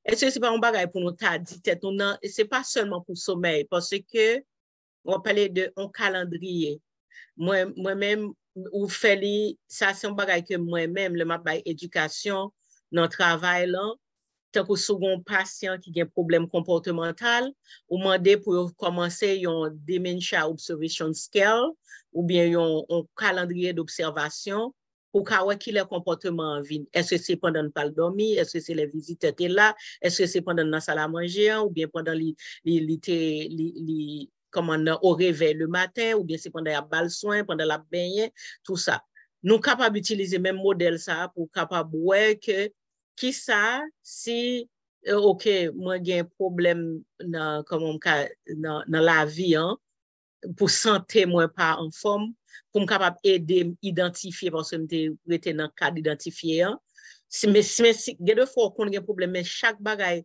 est-ce que c'est pas un bagage pour nous t'a dit tête nous non, c'est pas seulement pour sommeil parce que on parlait de un calendrier. Moi-même ou fait ça c'est un bagage que moi-même le m'a éducation dans travail là tant que second patient qui a un problème comportemental ou demander pour commencer un dementia observation scale ou bien un calendrier d'observation pour voir qui le comportement en vie. Est-ce que c'est pendant ne pas dormir? Est-ce que c'est les visiteurs qui sont là? Est-ce que c'est pendant la salle à manger? Ou bien pendant au réveil le matin? Ou bien c'est pendant la balle soin, pendant la baignée? Tout ça. Nous sommes capables d'utiliser le même modèle ça pour capable voir que qui ça, si OK, moi j'ai un problème dans la vie hein, pour santé moi pas en forme pour me capable aider identifier parce que j'étais dans le cadre d'identifier hein. Mais deux fois qu'on a un problème mais chaque bagage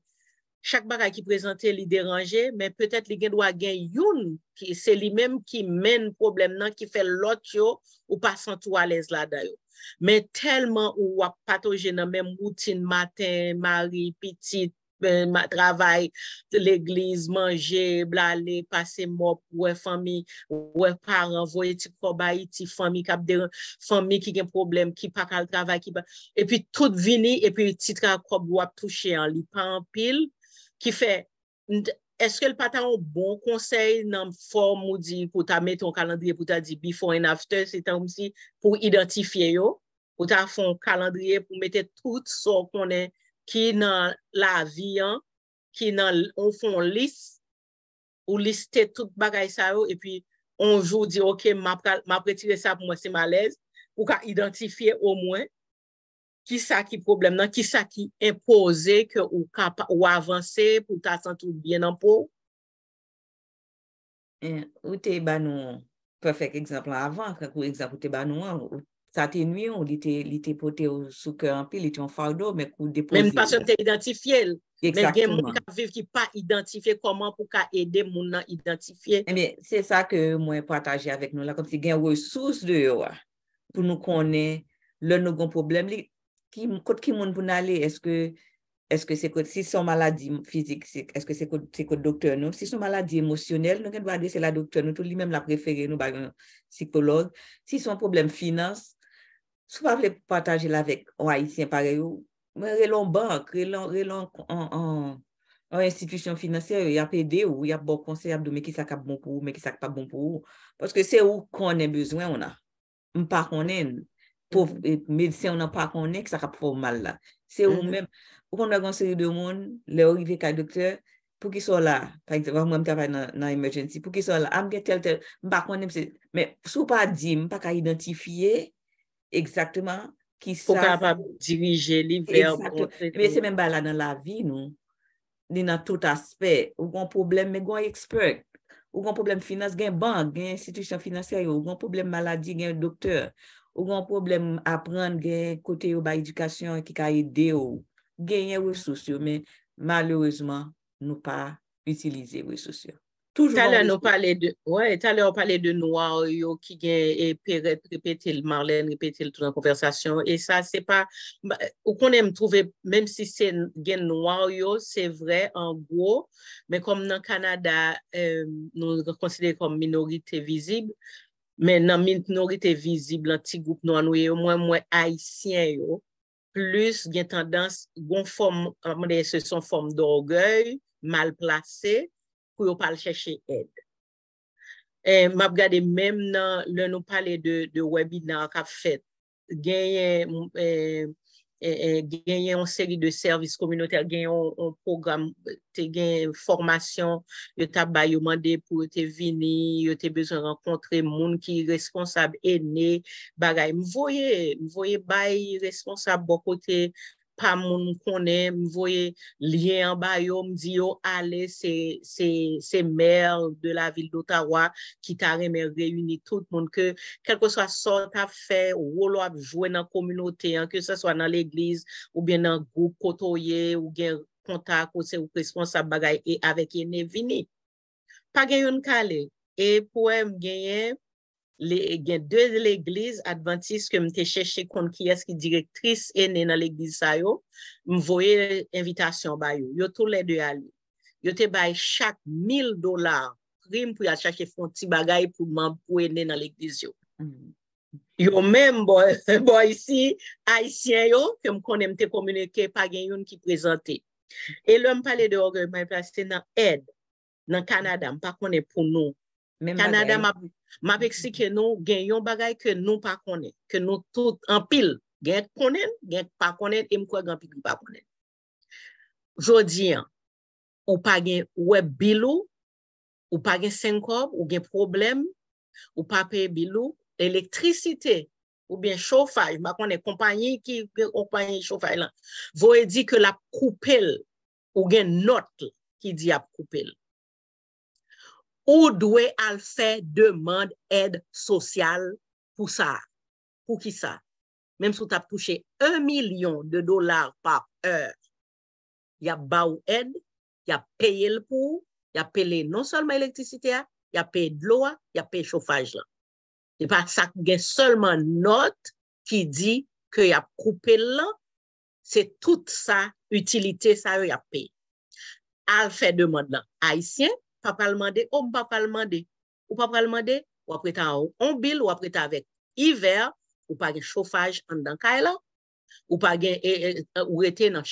qui présente li déranger mais peut-être li doit gagner une qui c'est lui-même qui mène problème nan qui fait l'autre ou pas sentir à l'aise là-dedans. Mais tellement ou pathogène dans même routine matin, mari, petite travail, l'église, manger, blaler, passer mort, ouais famille, ouais parents, voyer ti kobayi, ti famille qui a un problème, qui pas qu'à travail, et puis tout vini, et puis ti kob doit toucher en li pas en pile, qui fait, est-ce que le patin a un bon conseil dans forme ou dit pour ta mettre ton calendrier pour ta dire before and after, c'est aussi pour identifier yo, pour ta faire un calendrier pour mettre tout ce qu'on est qui dans la vie, hein, qui dans on font liste ou lister tout bagay ça et puis on joue dit OK m'a retirer ça pour moi c'est malaise pour identifier au moins qui ça qui problème non qui ça qui imposé que ou avancer pour ta santé bien en peau ou te ba nou perfect exemple avant quand exemple te ba nou ça te nuit on était porté sous cœur en pile il était en fardeau mais coup déposer même pas te identifier exactement mais il vivre qui pas identifier comment pour aider mon à identifier mais c'est ça que moi partager avec nous là comme si gain ressources de yo pour nous connaître le nous gon problème qui monde pour aller est-ce que c'est si son maladie physique est-ce que c'est que docteur nous si son maladie émotionnelle nous doit dire c'est la docteur nous tout lui même la préféré nous un psychologue si son problème finance si vous voulez partager avec un haïtien pareil mais relon banque relon en institution financière il y a PD ou il y a bon conseil mais qui ça cap bon pour mais qui ça pas bon pour parce que c'est où qu'on a besoin on a pas connaît pour médecin on n'a pas connaît que ça cap faire mal là c'est où même on a une série de monde les arrivé qu'à docteur pour qu'ils soient là par exemple moi je travaille dans emergency pour qu'ils soient là am tel pas connaît mais sous pas dire pas identifier exactement qui ça pour capable diriger les vers mais c'est même pas là dans la vie nous dans tout aspect ou un problème mais un expert ou un problème finance gain banque gain institution financière ou un problème maladie gain docteur ou un problème apprendre gain côté ou ba éducation qui ka aider ou gagner ressources mais malheureusement nous pas utiliser ressources toujours tout à l'heure nous parlait de tout à l'heure on parlait de noir yo qui gain répéter le Marlène répéter le tout dans conversation et ça c'est pas ou qu'on aime trouver même si c'est gain noir yo c'est vrai en gros mais comme dans Canada nous considérons comme minorité visible mais dans minorité visible un petit groupe noir nous au moins haïtien yo plus gain tendance gon forme ce sont forme d'orgueil mal placé pour pas chercher aide. M'a regardé même dans le nous parler de webinaire qu'a fait gagner une série de services communautaires gagner un programme te gain formation yo t'a ba yo mandé pour te venir yo te besoin rencontrer monde qui responsable aîné bagay me voyez bay responsable bon côté pas moun connaît me voyez lien en bas yo me dit yo aller c'est maire de la ville d'Ottawa qui t'a réuni tout le monde que quel que soit ça t'a fait rôle à jouer dans communauté que ce soit dans l'église ou bien dans groupe côtoyer ou bien contact ou c'est responsable bagay et avec ene vini pas gagne une calé et pour gagner les deux l'église adventiste que m'te chercher contre qui est-ce qui directrice est dans l'église ça yo m'voyer invitation ba yo tous les deux aller yo te bay chaque $1000 prime pour aller chercher font petit bagay pour aider dans l'église yo yo même boy ici haïtien yo que me connais m'te communiquer pas gagne une qui présenter et l'homme parler de orgueil m'a placé dans aide dans Canada pas connaît pour nous même Canada m'a expliqué nous gagnons bagay que nous pas connaît que nous tout en pile gagne connaît gagne pas connaît et m'kwa grand pile pas connaît jodi ou pas gagne web bilou ou pas gagne 5 ou gagne problème ou pas payer bilou électricité ou bien chauffage ma connaît compagnie qui compagnie chauffage là voyez dit que la couper ou gen note qui dit à couper. Ou doit al faire demande aide sociale pour ça. Pour qui ça? Même si tu as touché $1 million par heure, il y a ba ou aide, il y a payé le pour, il y a payé non seulement l'électricité, il y a payé de l'eau, il y a payé le chauffage là. C'est pas ça qu'il y a seulement note qui dit qu'il y a coupé là, c'est toute ça, utilité, ça, il y a payé. Al fait demande là. Haïtien, papa demander, ou papa demander. Ou papa demander, ou après t'as un bill, ou après t'as avec hiver, ou pas de chauffage en dans là, ou pas ou était dans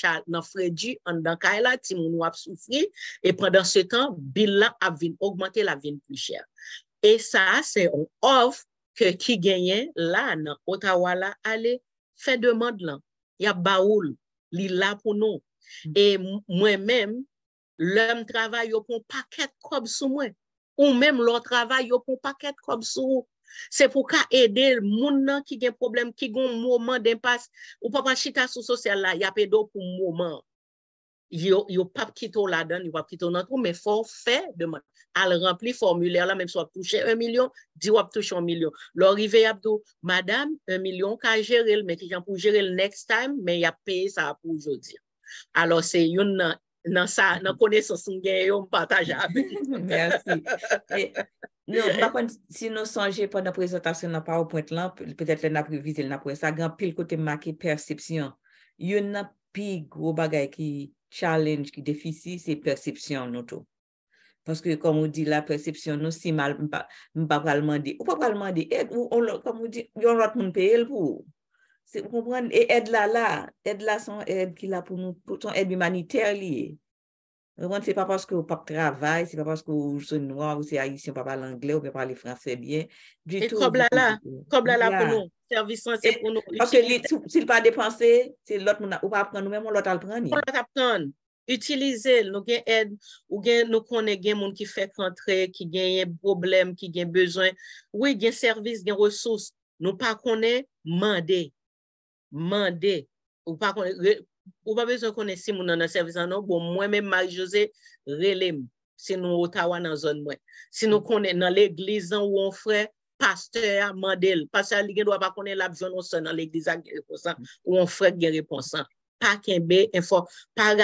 frédu en dans là, ti moun wap souffrir, et pendant ce temps, bill là a vinn augmenter la vinn plus cher. Et ça, c'est un offre que qui gagne là, dans Ottawa là, aller faire demande là. Il y a baoul, li là pour nous. Et moi-même, l'homme travaille pour un paquet comme sous moi. Ou même l'autre travaille pour un paquet comme sous. C'est pour aider le monde qui a un problème, qui a un moment d'impasse. Ou pas chita sous social là, il y a pas d'eau pour un moment. Yo pas quitter là-dedans, il va quitter dans tout, mais faut faire demande. Al remplir formulaire là, même si on touche 1 million, dit on touche 1 million. L'arrivée abdou, madame, 1 million qu'a gérer, mais qui pour gérer le next time, mais il a payé ça pour aujourd'hui. Alors c'est une dans ça, dans connaissance on partage avec. Merci. Non, par contre, si nous songeons pendant la présentation dans PowerPoint là, peut-être qu'on a prévisé le ça grand pile côté marqué perception. Il y a plus gros bagay qui challenge, qui déficit, c'est perception nous tout. Parce que comme on dit la perception nous si mal pas demander, ou pas demander aide ou comme on dit, on l'autre monde payer pour. C'est comprendre et aide là son aide qui là pour nous pour son aide humanitaire liée. C'est pas parce que vous pas travail, c'est pas parce que vous êtes noir ou c'est haïtien, pas parler anglais ou pas parler français bien du et tout. Comme là pour nous, service c'est pour nous. Parce que s'il pas dépenser, c'est l'autre monde ou pas prendre nous même on l'autre prendre. On l'autre prendre. Utiliser nous gain aide ou gain nous connaît gain monde qui fait rentrer, qui gagne problème, qui gagne besoin. Oui, gain service, gain ressources. Nous pas connaît demander ou pas besoin connaître si mon dans service non bon moi même Marie-Josée relem si nous Ottawa dans zone moi si nous connaît dans l'église où on frère pasteur mandel pasteur li doit pas connaître la besoin dans l'église où on frère gain réponse pas kembe info pas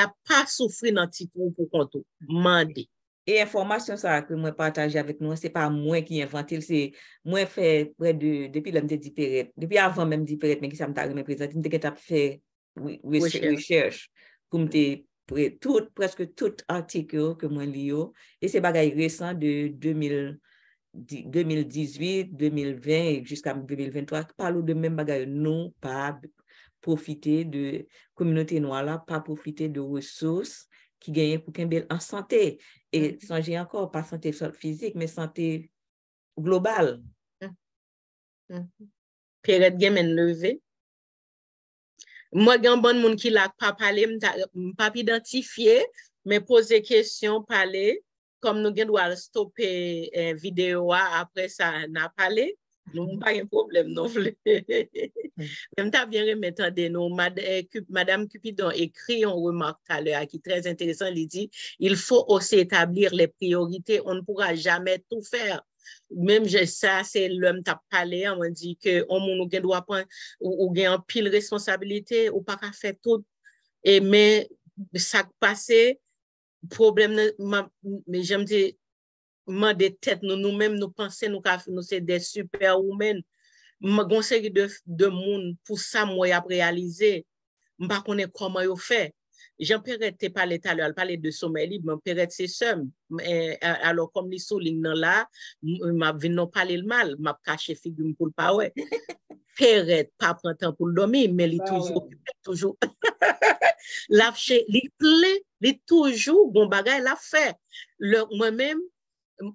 souffrir dans petit pour compte mandé. Et information ça que moi partage avec nous, c'est pas moi qui invente, c'est moi fait près de depuis l'homme de Diperet, depuis avant même Diperet, mais qui ça me t'a représenté, me t'a fait recherche pour me presque tout article que moi lio et c'est bagaille récent de 2018, 2020 jusqu'à 2023 qui parle de même bagaille nous pas profiter de communauté noire là, pas profiter de ressources qui gagnent pour qu'un bel en santé. Et songez encore, pas santé physique, mais santé globale. Période gamin levé. Moi, il y a un bon monde qui l'a pas parlé, pas identifié, mais poser question, parler. Comme nous devons stopper vidéo après ça, n'a parlé. Nous n'avons pas de problème non plus. Même t'as bien remettre de nous, Madame Cupidon écrit une remarque tout à l'heure qui est très intéressant. Il dit il faut aussi établir les priorités. On ne pourra jamais tout faire. Même ça, c'est l'homme t'a parlé. On dit que on doit prendre ou gagne pile responsabilité ou pas qu'à faire tout. Et mais ça passé problème mais j'aime dire des têtes nous-mêmes nous penser nous c'est des superwomen gon série de monde pour ça moi y a réalisé m'pas connait comment yo fait Jean-Pierre te parlé tout à l'heure parler de sommeil libre Pierre c'est seul alors comme les souligne là m'a vinn parler le mal m'a caché figure pour pas ouais Pierre pas prend temps pour dormir mais il toujours lâché il toujours bon bagay la fait moi-même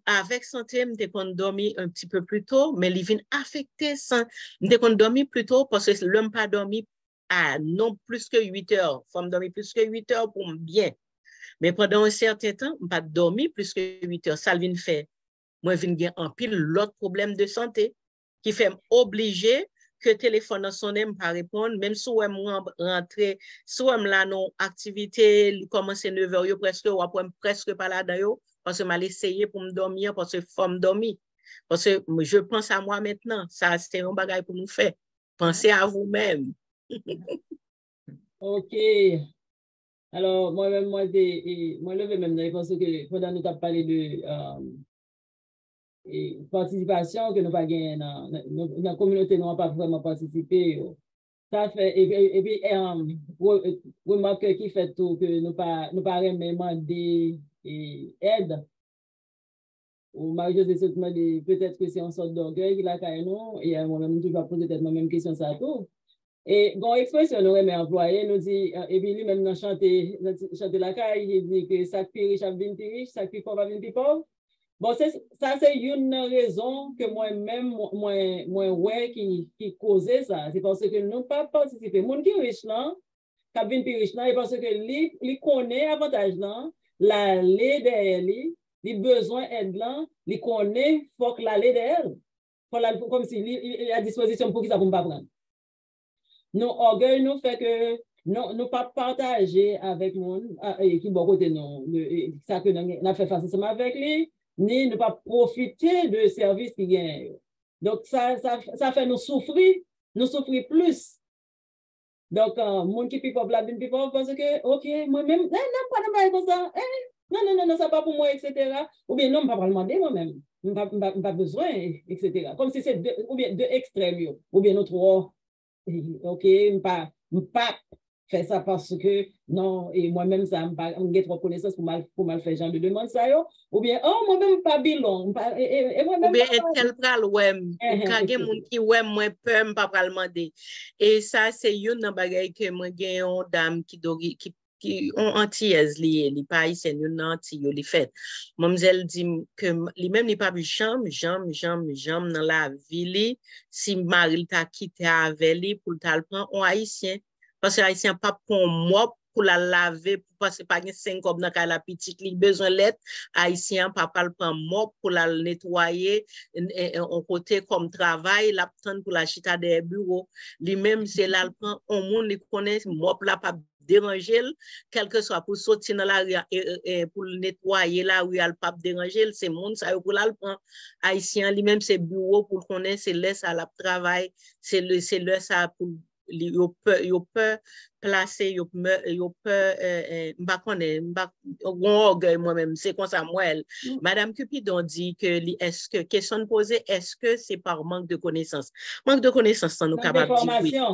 avec santé, je me dormir un petit peu plus tôt, mais il vient affecter ça. Je me dormir plus tôt parce que l'homme pas dormi à non plus que 8 heures. Il faut me dormir plus que 8 heures pour me bien. Mais pendant un certain temps, je pas dormi plus que 8 heures. Ça vient faire. Moi, je viens en pile l'autre problème de santé qui fait obligé que téléphone sonne, je ne pas répondre, même si je rentre, si je là non activité, commence 9h, presque pas là-dedans, parce que je vais essayer pour me dormir, parce que faut me dormir. Parce que je pense à moi maintenant. Ça, c'est un bagage pour nous faire. Pensez à vous-même. OK. Alors, moi-même, moi, levé même, parce que pendant nous avons parlé de participation, que nous pas gagné dans la communauté, nous n'avons pas vraiment participé. Ça fait, et puis, remarque qui fait tout, que nous pas vraiment demander aide. Ou Marie-Josée se demande peut-être que c'est une sorte d'orgueil qu'il a quand nous, et moi-même, toujours poser peut-être la même question, ça tout. Et quand l'expression nous remet employé, nous dit, et puis lui-même, dans chanter la caille, il dit que ça qui riche a vint riche, ça qui pauvre a vint pauvre. Bon, ça, c'est une raison que moi-même, ouais, qui causait ça. C'est parce que nous pas participé. Moun qui riche là, qui a vint riche là, et parce que lui connaît avantage là, la lait derrière lui, les besoins aide là, lui connaît, faut que la lait derrière. Comme si il est à disposition pour qu'il ça ne pas prendre. Nos orgueil nous fait que nous pas partager avec nous qui bon côté nous ça que nous fait face ensemble avec lui ni ne pas profiter de services qui gagnent. Donc ça fait nous souffrir plus. Donc monde qui pick up la bin people parce que OK moi même non pas comme ça non ça pas pour moi etc. Ou bien non pas demander moi-même pas besoin etc. Comme si c'est ou bien deux extrêmes ou bien notre OK, je pas faire ça parce que non, et moi-même, ça me trop connaissance pour mal faire genre de demande ça, ou bien, oh, moi-même, pas bilan, et moi-même, ou bien, tel pral ouem, ou kage moun ki ouem, moi peur, pas pral demander. Et ça, c'est une bagay que moi gagne une dame qui ont antillaise lié, li pas haïtienne, une anti yo li fait. Mademoiselle dit que li même li pas jamais dans la vie si mari t'a quitté avec lui pour t'a prendre un haïtien parce que haïtien pas pour moi pour la laver pour passer pas 5 comme dans la petite li besoin l'aide haïtien papa le prend mop pour la nettoyer en côté comme travail la prendre pour la chita des bureaux lui même c'est là le prend on monde li connaît mop la pas déranger, quel que soit pour sortir dans la rue et pour nettoyer la rue, elle pas déranger, c'est monde ça pour là le prend haïtien lui-même c'est bureau pour connaître c'est laisse à la travail, c'est le ça pour yo peut placer yo peut m'pa connaît orgueil moi-même c'est comme ça moi madame Cupidon dit que est-ce que question posée est-ce que c'est par manque de connaissance sans nous capable de dire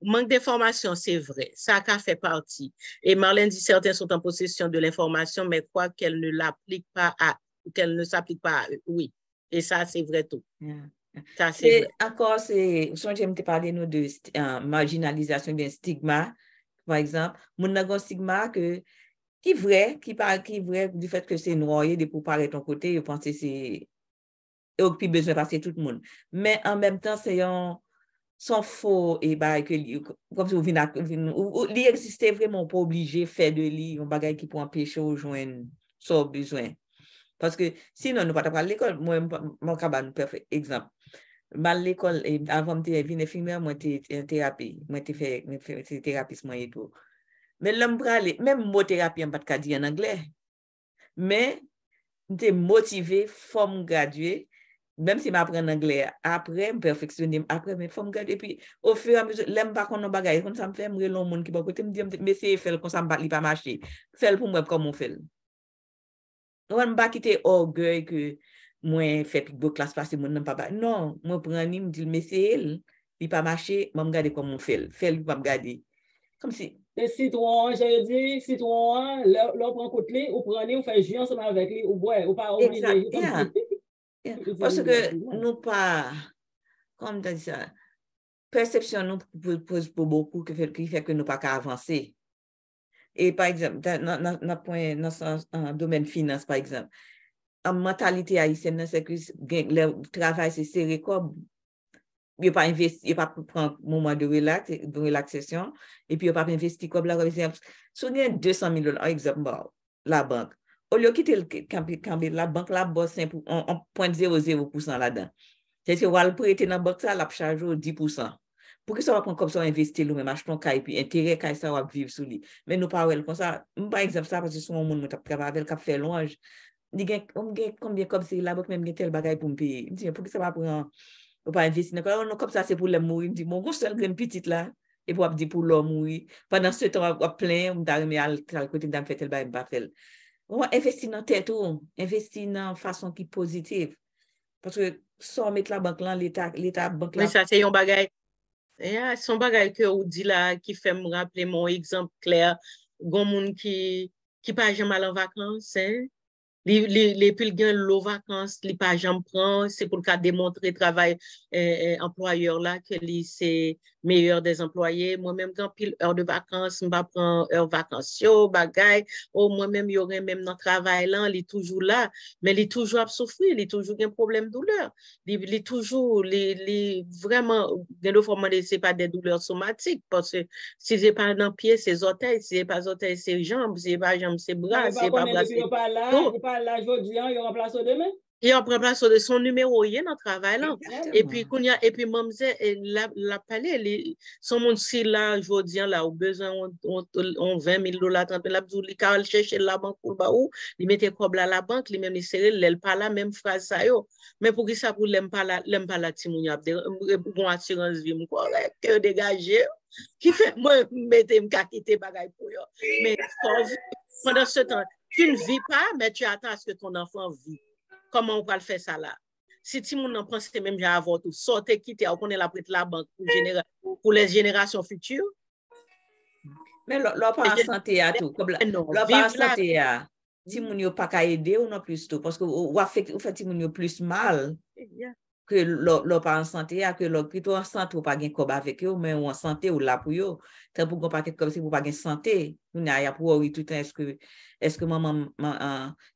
manque d'information c'est vrai ça a fait partie et Marlène dit certains sont en possession de l'information mais quoi qu'elle ne l'applique pas qu'elle ne s'applique pas à eux oui et ça c'est vrai tout. Ça, c'est encore, j'aime te parler nous de marginalisation d'un stigma, par exemple, mon a stigma qui vrai du fait que c'est noyé de pour paraître ton côté, je pense que c'est puis besoin de passer tout le monde. Mais en même temps, c'est son faux et bah que comme si il existait vraiment pas obligé de faire de lui un bagage qui peut empêcher aux joindre son besoin. Parce que sinon, nous ne pouvons pas aller à l'école. Moi, mon cabane, parfait exemple. Mal l'école, avant de venir infirmière, moi, j'étais en thérapie. Moi, j'étais fait thérapiste, moi, et tout. Mais l'homme parle, même mot thérapie, on ne peut pas dire en anglais. Mais, j'étais motivé, forme graduée, même si j'apprends en anglais, après, je perfectionne, après, mais forme graduée. Et puis, au fur et à mesure, l'homme pas qu'on a bagage, quand ça me fait, me monde qui va côté, me dit, mais c'est fait, comme ça, me pas marcher. Fait pour moi, comme on fait. On ne pas quitter orgueil que moi fait pique classe parce que mon papa non moi prends ni me dit mais c'est elle il pas marcher moi me garder comme on fait pas me garder comme si les citron j'ai dit citron là prend côté ou prendre ou faire jus ensemble avec lui ou boire ou pas oublier parce que nous pas comme tu dis ça perception nous pose pour beaucoup qui fait que nous pas avancer et par exemple dans domaine finance par exemple en mentalité haïtienne, c'est que le travail, c'est serré comme il pas investi, il pas prendre un moment de relaxation, et puis il pas investi comme la exemple. Si on a $200,000, exemple, la banque, au lieu de quitter la banque, la bosse en 0,00% là-dedans. C'est que vous allez prêter dans la banque, ça, la charge 10%. Pour que ça va prendre comme ça, investir nous-mêmes, acheter un caille, puis intérêt, caille, ça va vivre sous lui. Mais nous, pas comme ça. Par exemple, ça, parce que souvent, mon qui travaille avec, qui fait louange, on gagne combien comme c'est la banque, même, tel bagage pour me payer. Je dis, pour que ça va prendre, on pas investir. Comme ça, c'est pour les mourir. Je dis, mon gros seul grain petite là, et pour dire pour l'homme mourir. Pendant ce temps, on plein, on t'a remis à côté d'un fait tel bagage, pas fait. On va investir dans tête, investir dans façon qui positive. Parce que sans mettre la banque là, l'État banque là. Mais ça, c'est un bagage. Son bagage que vous dit là, qui fait me rappeler mon exemple clair. Gon moun qui pas jamais aller en vacances, hein? Les pilgrims l'eau vacances, les pas jamais prend, c'est pour le cas démontrer travail employeur là que c'est meilleur des employés. Moi-même quand pile heure de vacances, je prends heure vacances, bagay, moi-même y aurait même dans travail là, il est toujours là, mais il est toujours à souffrir, il est toujours un problème de douleur. Il est toujours vraiment c'est pas des douleurs somatiques parce que si c'est pas dans pied, c'est orteils, si c'est pas orteils, c'est jambes, si c'est pas jambes, c'est bras, si c'est pas bras, c'est là aujourd'hui, il remplace demain. Il remplace de son numéro, il y a dans le travail là. Et puis, mamze, la palais, son monde si là, aujourd'hui, là, au besoin, on $20,000, $30,000, il chercher la banque pour le baou, il mettait comme là la banque, il même il serré, il pas la même phrase ça yo. Mais pour qui ça pour l'aime pas la timouniap, bon assurance vie, correct, que dégager, qui fait, moi, mettez m'kakite bagay pour yo. Mais, pendant ce temps, tu ne vis pas, mais tu attends à ce que ton enfant vit. Comment on va le faire ça là? Si tu n'en penses même déjà avant tout, sortez, quittez, on connaît la prête la banque pour les générations futures. Mais l'on pas en santé à tout. L'on pas en santé à. Si moun yo pas qu'à aider ou non plus tout. Parce que vous faites moun yo plus mal que l'on pas en santé à, que l'on plutôt en santé ou pas gain cob avec eux, mais ou en santé ou là pour eux. Tant pour qu'on pas comme si vous pas gain santé. Nous n'a pour oui tout temps est-ce que maman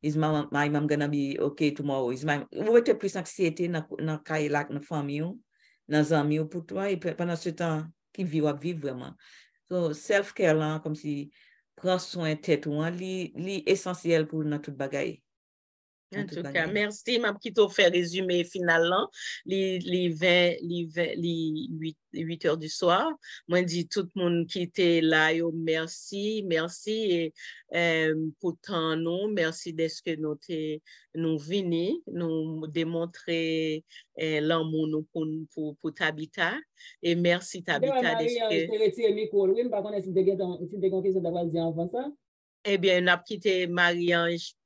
is my mom gonna be okay tomorrow? Vous êtes plus anxiété dans caille là dans famille dans amis pour toi et pendant ce temps qui vivre vraiment. So self care là comme si prendre soin de tête ou li essentiel pour dans toute bagaille. En tout cas, merci. Je vais faire résumé finalement, les 8 heures du soir. Moi, je dis tout le monde qui était là, merci et pour tant nous, merci d'être que nous venus, nous démontrer l'amour pour Tabitha. Et merci Tabitha Eh bien, on a quitté Marie-Ange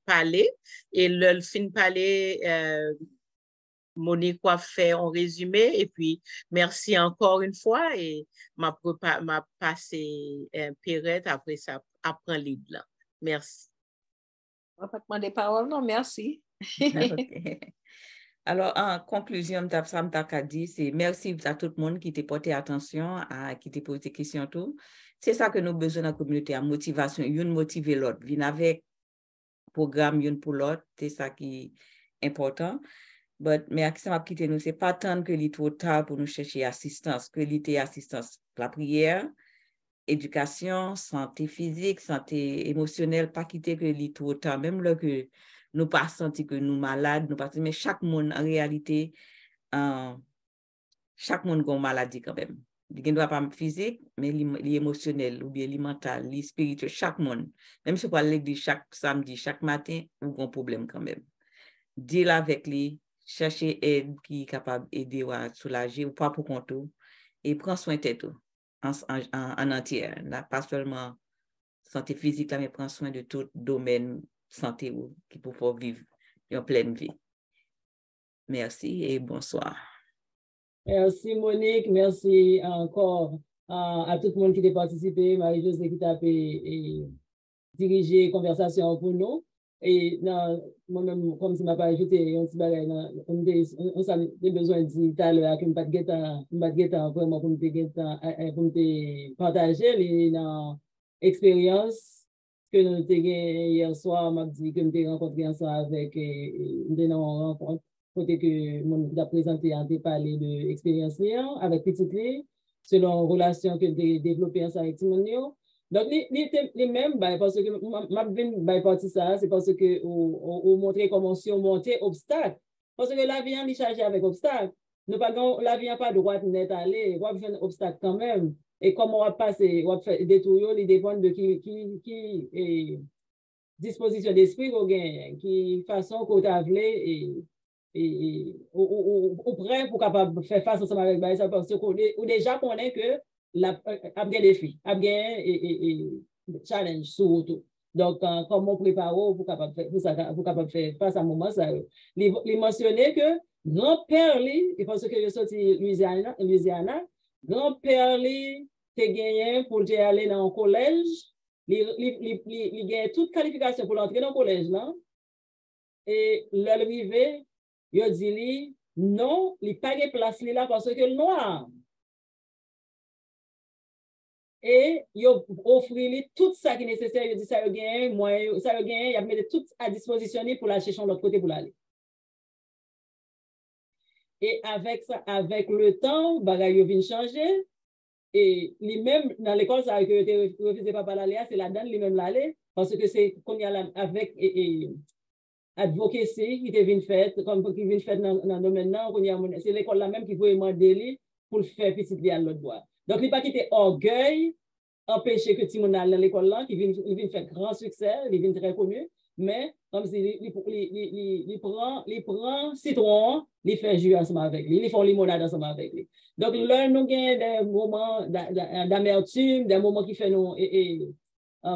parler et le fin parler Monique a fait un résumé et puis merci encore une fois et m'a passé Perrette après ça apprend libre là. Merci. On va pas demander parole non, merci. Okay. Alors, en conclusion, ça m'a dit, c'est merci à tout le monde qui t'a porté attention, qui t'a posé des questions tout. C'est ça que nous avons besoin dans la communauté, la motivation, une motiver l'autre, venir avec programme une pour l'autre, c'est ça qui est important. Mais ça m'a quitté nous, c'est pas tant que il est trop tard pour nous chercher assistance, que l'ité assistance, la prière, éducation, santé physique, santé émotionnelle, pas quitter que il est trop tard, même là que nous pas senti que nous malades, mais chaque monde en réalité, chaque monde a une maladie quand même. Il ne doit pas physique, mais l'émotionnel, ou bien le mental, le spirituel, chaque monde. Même si on parle l'église chaque samedi, chaque matin, on a un problème quand même. Deal avec lui, chercher aide qui est capable d'aider ou à soulager, ou pas pour compte, et prends soin de tête en entier. Pas seulement santé physique, mais prends soin de tout domaine santé qui peut vivre en pleine vie. Merci et bonsoir. Merci Monique, merci encore à tout le monde qui a participé, Marie-Josée qui a dirigé la conversation pour nous. Et moi-même, comme si je n'ai pas ajouté un petit bagage, on a besoin de dire tout à l'heure que je ne vais pas vraiment pour me partager l'expérience que nous avons hier soir. Je dit que nous avons rencontré ensemble avec une rencontre. Côté que mon a présenté, on a parlé de l'expérience avec Petite Lee, selon relation que j'ai développée ensemble avec Timonio. Donc, les mêmes, parce que ma partie ça, c'est parce que on montrait comment surmonter obstacles Parce que la vie, on est chargée avec obstacles. La vie n'a pas droit net à aller. On va faire un obstacle quand même. Et comment on va passer, on va faire des tours, il dépend de qui disposition d'esprit qu'on gagne, qui façon qu'on t'a voulu ou prêt pour capable faire face ensemble avec ça parce qu'on déjà connaît que la a bien défi, a bien challenge surtout. Donc comment préparer pour capable faire face à un moment ça. Il mentionnait que grand-père lui, parce que je sorti Louisiana, grand-père lui t'es gagné pour aller dans le collège. Il a toute qualification pour l'entrer dans le collège là. Et l'arrivée, il dit non, il n'a pas de place là parce que le noir. Et il offre tout ça qui est nécessaire. Il dit ça il gagne, il a mis tout à disposition pour la chercher de l'autre côté pour l'aller. Et avec ça, avec le temps, bagaille vient changer. Et lui-même, dans l'école, ça a été refusé par l'aléa, c'est la donne lui-même l'aller, parce que c'est qu'on y a avec advocacy qui vient fait, comme qui vient fait dans le domaine là, c'est l'école là même qui veut demander pour le faire petit lui à l'autre bois. Donc, il n'a pas quitté orgueil, empêcher que tout le monde aille dans l'école là, qui vient faire grand succès, il vient très connu, mais comme si il prend citron, il fait jus ensemble avec lui, il fait limonade ensemble avec lui. Donc, là, nous avons des moments d'amertume, des moments qui font nous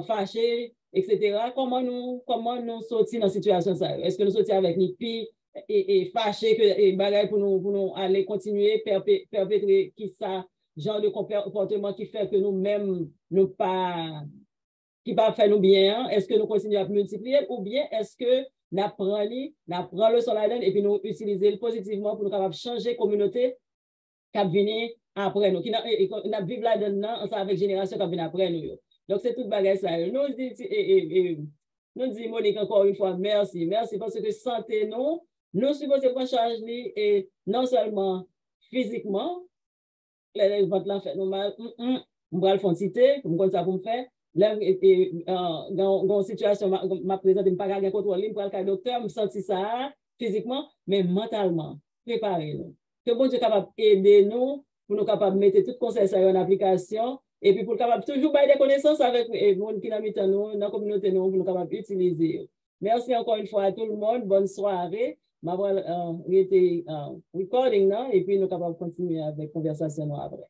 fâcher, etc. Comment nous sortir dans cette situation? Est-ce que nous sortir avec une pire et fâcher que bagaille pour nous aller continuer, perpétrer qui ça, genre de comportement qui fait que nous-mêmes, qui va faire nous bien? Est-ce que nous continuons à multiplier ou bien est-ce que nous apprenons le sol et puis nous utiliser positivement pour nous capables changer la communauté qui va venir après nous, qui vivre là-dedans ensemble avec la génération qui va venir après nous. Donc, c'est tout bagage ça. Nous disons, Monique, encore une fois, merci. Merci parce que santé, nous supposons prendre charge et non seulement physiquement, les ventes là fait nous mal, on va le faire citer, comme ça pour me faire. Là, dans une situation, ma présente, je ne peux pas contrôler, je vais le docteur, je me sens ça physiquement, mais mentalement, préparez-nous. Que bon Dieu est capable d'aider nous, pour nous capables de mettre tout conseil en application, et puis pour capable toujours faire des connaissances avec les gens qui habitent dans la communauté, pour nous capables d'utiliser. Merci encore une fois à tout le monde, bonne soirée. Je vais recording, et puis nous capables de continuer avec la conversation après.